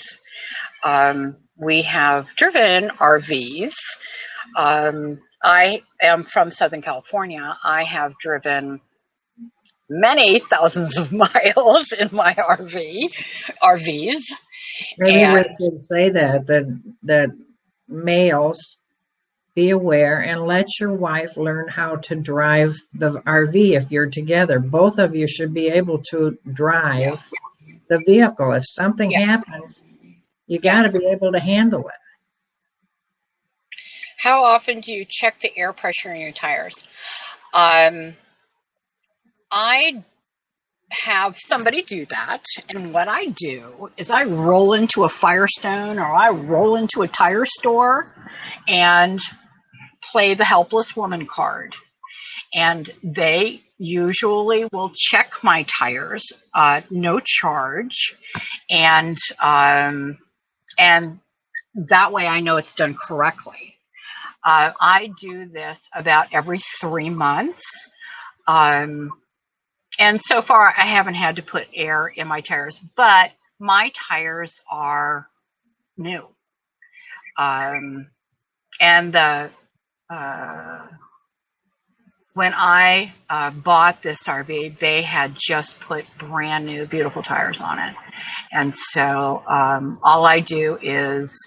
We have driven RVs. I am from Southern California. I have driven many thousands of miles in my RVs. Maybe we should say that males, be aware and let your wife learn how to drive the RV if you're together. Both of you should be able to drive the vehicle. If something happens, you got to be able to handle it. How often do you check the air pressure in your tires? I have somebody do that, and what I do is I roll into a Firestone or I roll into a tire store and play the helpless woman card. And they usually will check my tires, no charge, and that way I know it's done correctly. I do this about every 3 months. And so far, I haven't had to put air in my tires, but my tires are new. And when I bought this RV, they had just put brand new, beautiful tires on it. And so all I do is,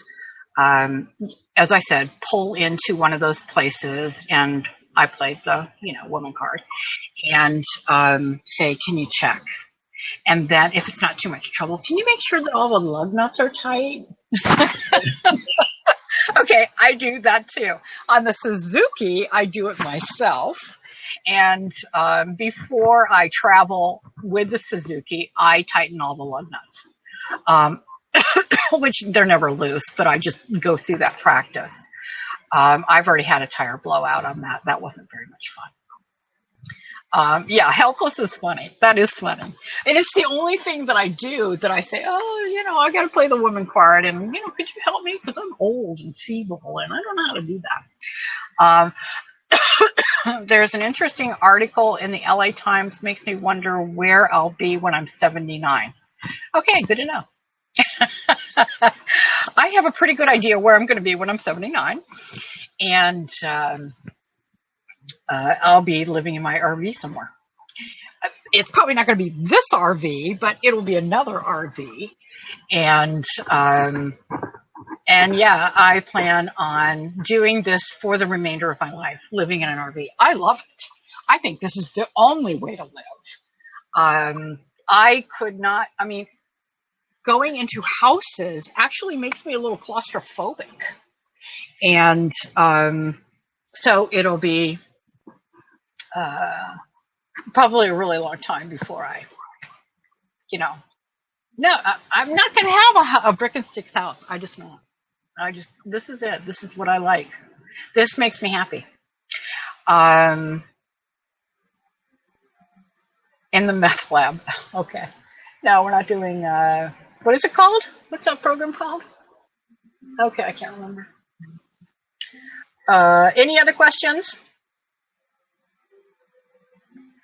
as I said, pull into one of those places and I played the, woman card and say, can you check? And then if it's not too much trouble, can you make sure that all the lug nuts are tight? Okay, I do that too. On the Suzuki, I do it myself. And before I travel with the Suzuki, I tighten all the lug nuts, which they're never loose, but I just go through that practice. I've already had a tire blowout on that. That wasn't very much fun. Helpless is funny. That is funny. And it's the only thing that I do that I say, I got to play the woman card. And, could you help me? Because I'm old and feeble and I don't know how to do that. There's an interesting article in the LA Times, makes me wonder where I'll be when I'm 79. Okay, good to know. I have a pretty good idea where I'm going to be when I'm 79. And I'll be living in my RV somewhere. It's probably not going to be this RV, but it'll be another RV. And I plan on doing this for the remainder of my life, living in an RV. I love it. I think this is the only way to live. Going into houses actually makes me a little claustrophobic. And so it'll be probably a really long time before I'm not going to have a brick and sticks house. I just won't. This is it. This is what I like. This makes me happy. In the meth lab. Okay. No, we're not doing, what is it called? What's that program called? Okay, I can't remember. Any other questions?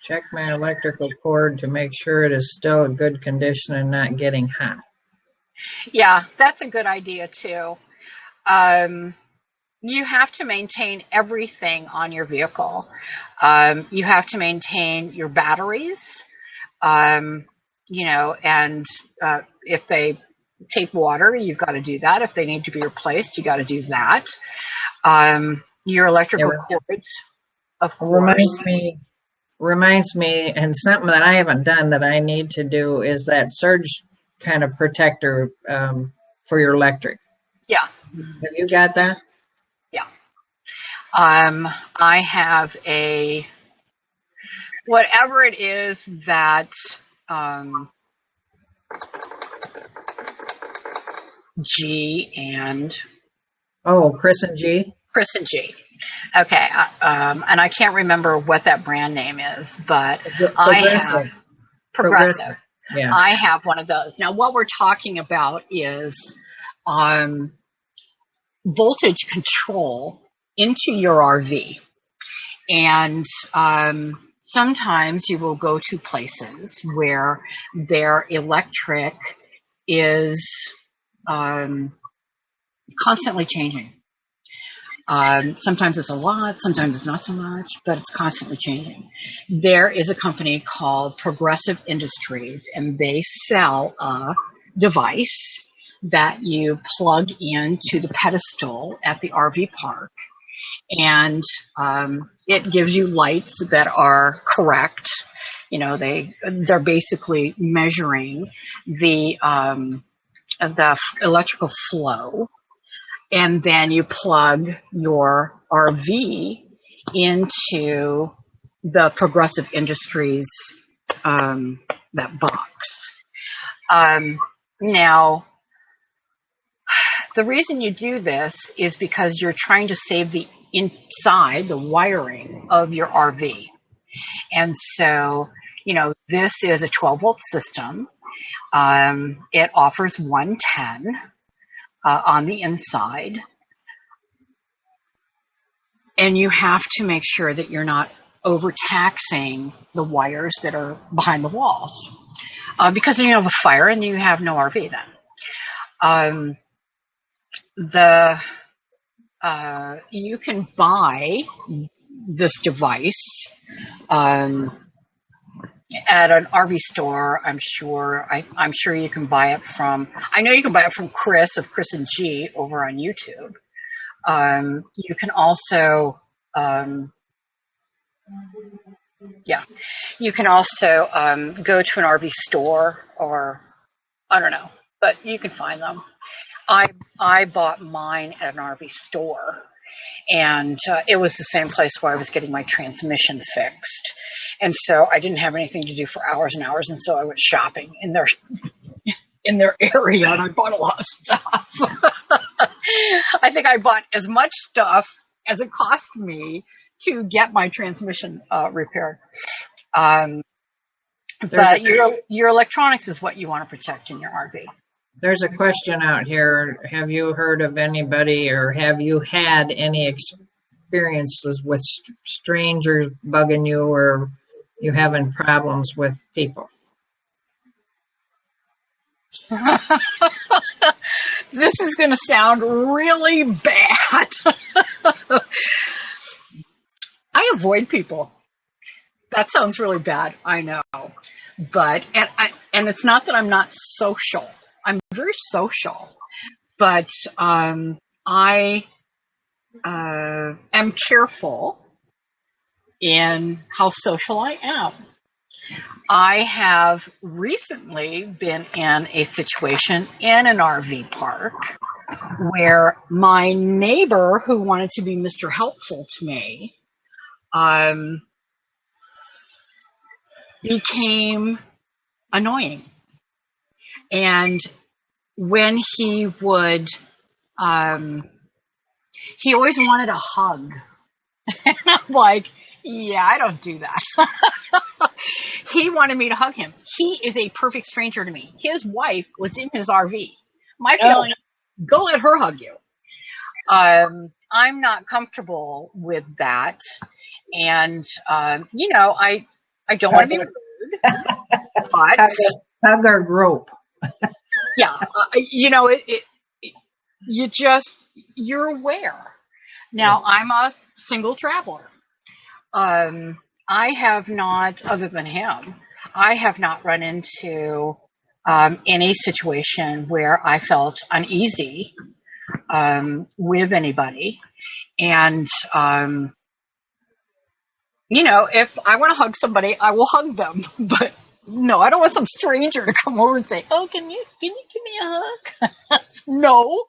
Check my electrical cord to make sure it is still in good condition and not getting hot. Yeah, that's a good idea too. You have to maintain everything on your vehicle. You have to maintain your batteries, and if they tape water, you've got to do that. If they need to be replaced, you got to do that. Your electrical cords, of course. Reminds me, and something that I haven't done that I need to do is that surge kind of protector for your electric. Yeah. Have you got that? Yeah. I have whatever it is that G and Chris and G. Okay, and I can't remember what that brand name is, but I have Progressive. Yeah. I have one of those. Now, what we're talking about is voltage control into your RV. And sometimes you will go to places where their electric is constantly changing. Sometimes it's a lot, sometimes it's not so much, but it's constantly changing. There is a company called Progressive Industries, and they sell a device that you plug into the pedestal at the RV park. And it gives you lights that are correct. You know, they're basically measuring the electrical flow. And then you plug your RV into the Progressive Industries, that box. Now, the reason you do this is because you're trying to save the inside, the wiring of your RV. And so, you know, this is a 12-volt system. It offers 110. On the inside, and you have to make sure that you're not overtaxing the wires that are behind the walls, because then you have a fire and you have no RV then. You can buy this device at an RV store. I'm sure you can buy it from, I know you can buy it from Chris of Chris and G over on YouTube. You can also, you can also go to an RV store, or I don't know, but you can find them. I bought mine at an RV store, and it was the same place where I was getting my transmission fixed. And so I didn't have anything to do for hours and hours, and so I went shopping in their area, and I bought a lot of stuff. I think I bought as much stuff as it cost me to get my transmission repaired. But your electronics is what you want to protect in your RV. There's a question out here. Have you heard of anybody, or have you had any experiences with strangers bugging you, or you having problems with people? This is going to sound really bad. I avoid people. That sounds really bad, I know. But and it's not that I'm not social. I'm very social, but I am careful in how social I am. I have recently been in a situation in an RV park where my neighbor, who wanted to be Mr. Helpful to me, became annoying. And when he would, he always wanted a hug. And I'm like, yeah, I don't do that. He wanted me to hug him. He is a perfect stranger to me. His wife was in his RV. My feeling, go let her hug you. I'm not comfortable with that. And, you know, I don't want to be rude. But hug or grope. Yeah, you know, you're aware. Now, I'm a single traveler. I have not, other than him, I have not run into any situation where I felt uneasy with anybody. And, if I want to hug somebody, I will hug them. But no, I don't want some stranger to come over and say, "Oh, can you give me a hug?" No.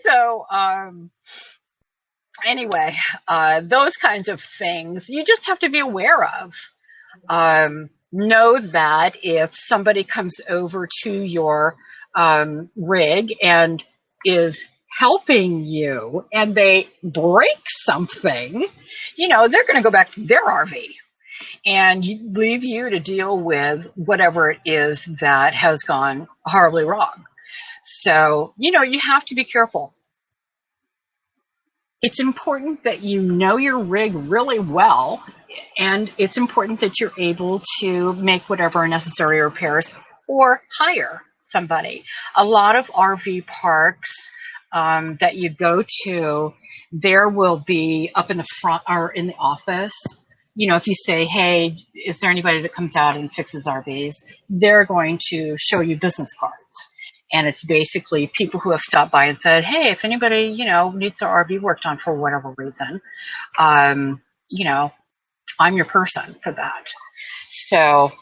So, anyway, those kinds of things you just have to be aware of. Know that if somebody comes over to your rig and is helping you and they break something, they're going to go back to their RV and leave you to deal with whatever it is that has gone horribly wrong. So, you have to be careful. It's important that you know your rig really well, and it's important that you're able to make whatever necessary repairs or hire somebody. A lot of RV parks that you go to, there will be up in the front or in the office. If you say, "Hey, is there anybody that comes out and fixes RVs?" They're going to show you business cards. And it's basically people who have stopped by and said, "Hey, if anybody, needs their RV worked on for whatever reason, I'm your person for that." So,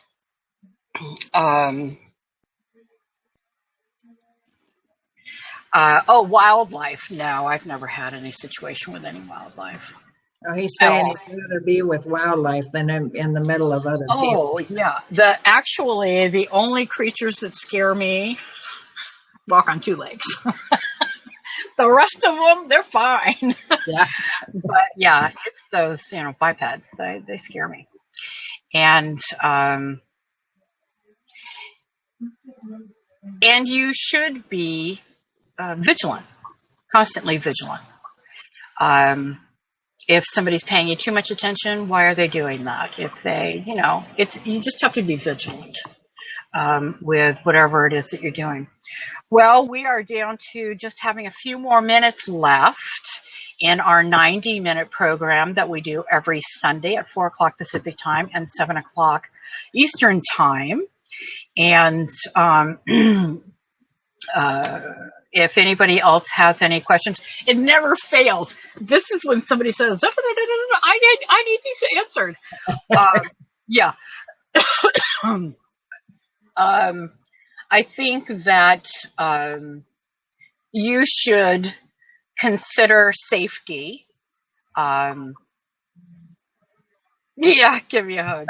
wildlife. No, I've never had any situation with any wildlife. Oh, he's saying he'd rather be with wildlife than in the middle of other people. Oh, yeah. The only creatures that scare me walk on two legs. The rest of them, they're fine. Yeah. But yeah, it's those, bipeds. They scare me. And you should be vigilant, constantly vigilant. If somebody's paying you too much attention, why are they doing that? If they, you just have to be vigilant with whatever it is that you're doing. Well, we are down to just having a few more minutes left in our 90-minute program that we do every Sunday at 4 o'clock Pacific time and 7 o'clock Eastern time. And if anybody else has any questions, it never fails. This is when somebody says, I need these answered. Yeah. I think that you should consider safety. Yeah, give me a hug.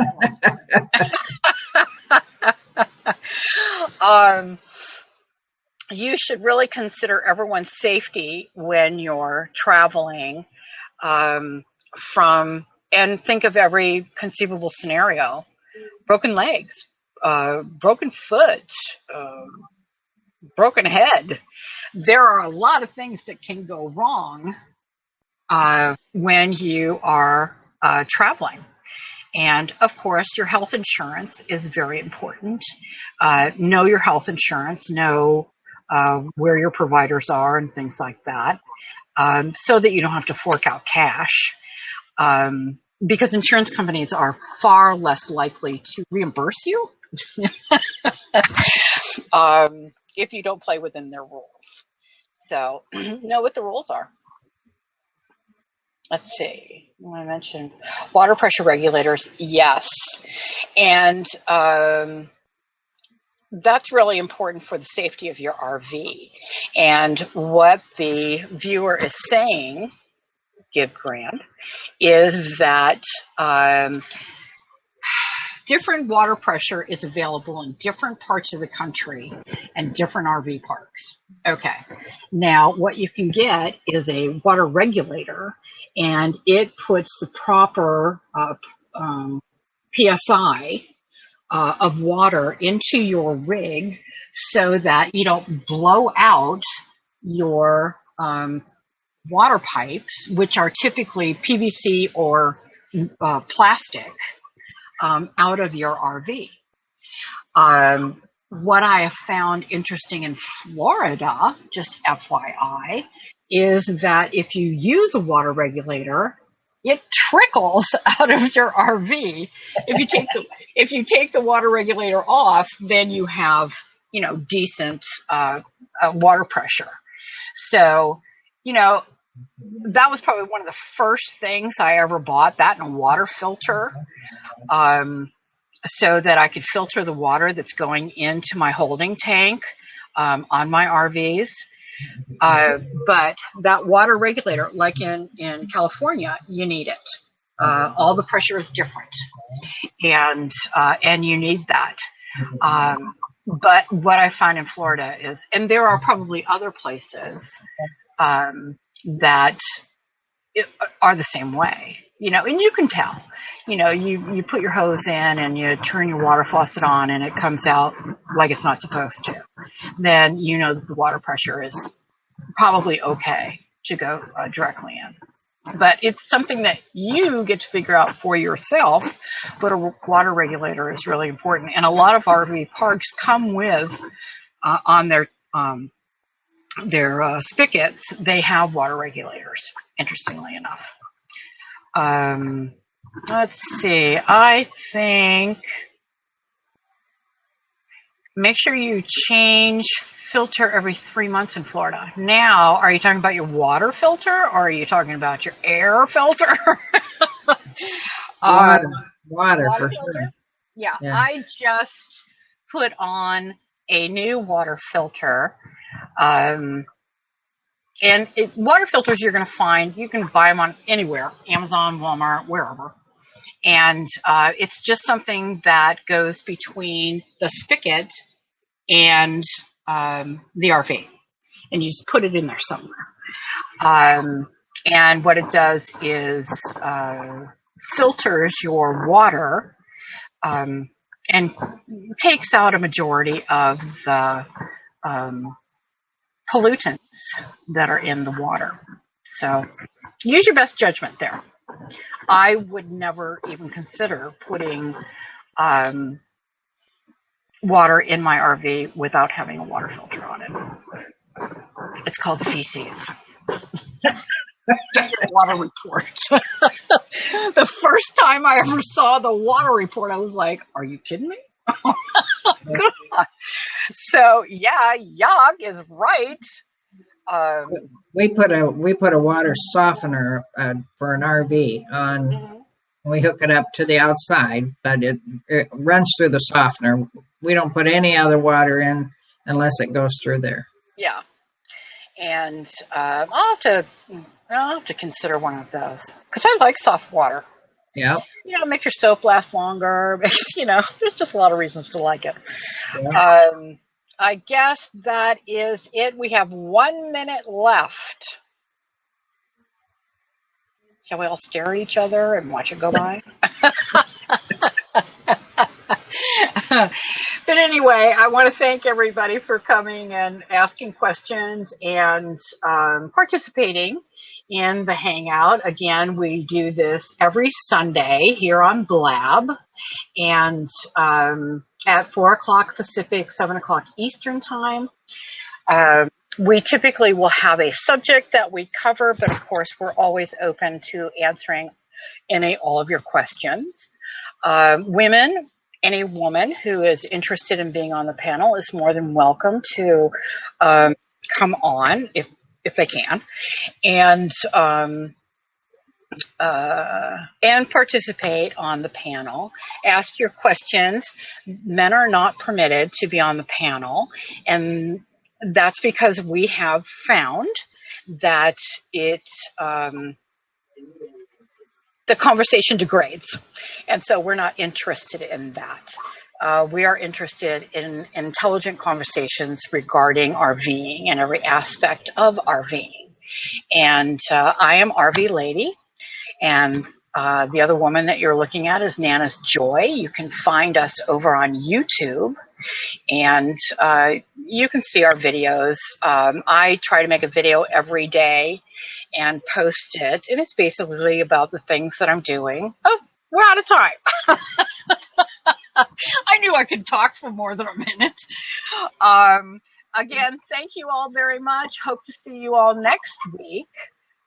You should really consider everyone's safety when you're traveling and think of every conceivable scenario. Broken legs, broken foot, broken head. There are a lot of things that can go wrong when you are traveling. And of course, your health insurance is very important. Know your health insurance, know where your providers are and things like that, so that you don't have to fork out cash. Because insurance companies are far less likely to reimburse you if you don't play within their rules. So know what the rules are. Let's see. I mentioned water pressure regulators. Yes. And that's really important for the safety of your RV. And what the viewer is saying, give Grant, is that different water pressure is available in different parts of the country and different RV parks. Okay. Now, what you can get is a water regulator, and it puts the proper PSI of water into your rig so that you don't blow out your water pipes, which are typically PVC or plastic, out of your RV. What I have found interesting in Florida, just FYI, is that if you use a water regulator, it trickles out of your RV. If you take the water regulator off, then you have, decent water pressure. So, that was probably one of the first things I ever bought, that and a water filter, so that I could filter the water that's going into my holding tank on my RVs. But that water regulator, like in California, you need it. All the pressure is different, and you need that. But what I find in Florida is, and there are probably other places that are the same way, and you can tell, you put your hose in and you turn your water faucet on and it comes out like it's not supposed to, then that the water pressure is probably okay to go directly in. But it's something that you get to figure out for yourself, but a water regulator is really important. And a lot of RV parks come with, on their spigots, they have water regulators, interestingly enough. Let's see, I think, make sure you change filter every 3 months in Florida. Now, are you talking about your water filter or are you talking about your air filter? Water for sure. Yeah, I just put on a new water filter. Water filters you're going to find, you can buy them on anywhere, Amazon, Walmart, wherever. And it's just something that goes between the spigot and the RV, and you just put it in there somewhere. And what it does is filters your water and takes out a majority of the pollutants that are in the water. So use your best judgment there. I would never even consider putting water in my RV without having a water filter on it. It's called feces. Your water report. The first time I ever saw the water report, I was like, are you kidding me? God. So yeah, Yog is right. We put a water softener for an RV on. Mm-hmm. We hook it up to the outside, but it runs through the softener. We don't put any other water in unless it goes through there. Yeah, and I'll have to consider one of those because I like soft water. Yeah. Makes your soap last longer. There's just a lot of reasons to like it. Yeah. I guess that is it. We have 1 minute left. Shall we all stare at each other and watch it go by? But anyway, I want to thank everybody for coming and asking questions and participating in the Hangout. Again, we do this every Sunday here on Blab, and at 4 o'clock Pacific, 7 o'clock Eastern time. We typically will have a subject that we cover, but of course we're always open to answering all of your questions. Any woman who is interested in being on the panel is more than welcome to come on if they can, and participate on the panel. Ask your questions. Men are not permitted to be on the panel, and that's because we have found that the conversation degrades. And so we're not interested in that. We are interested in intelligent conversations regarding RVing and every aspect of RVing. And I am RV Lady, and the other woman that you're looking at is Nana's Joy. You can find us over on YouTube, and you can see our videos. I try to make a video every day and post it, and it's basically about the things that I'm doing. Oh, we're out of time. I knew I could talk for more than a minute. Again, thank you all very much. Hope to see you all next week.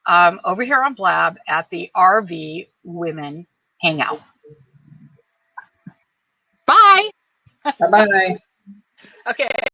over here on Blab at the RV Women Hangout. Bye. Bye-bye. Okay.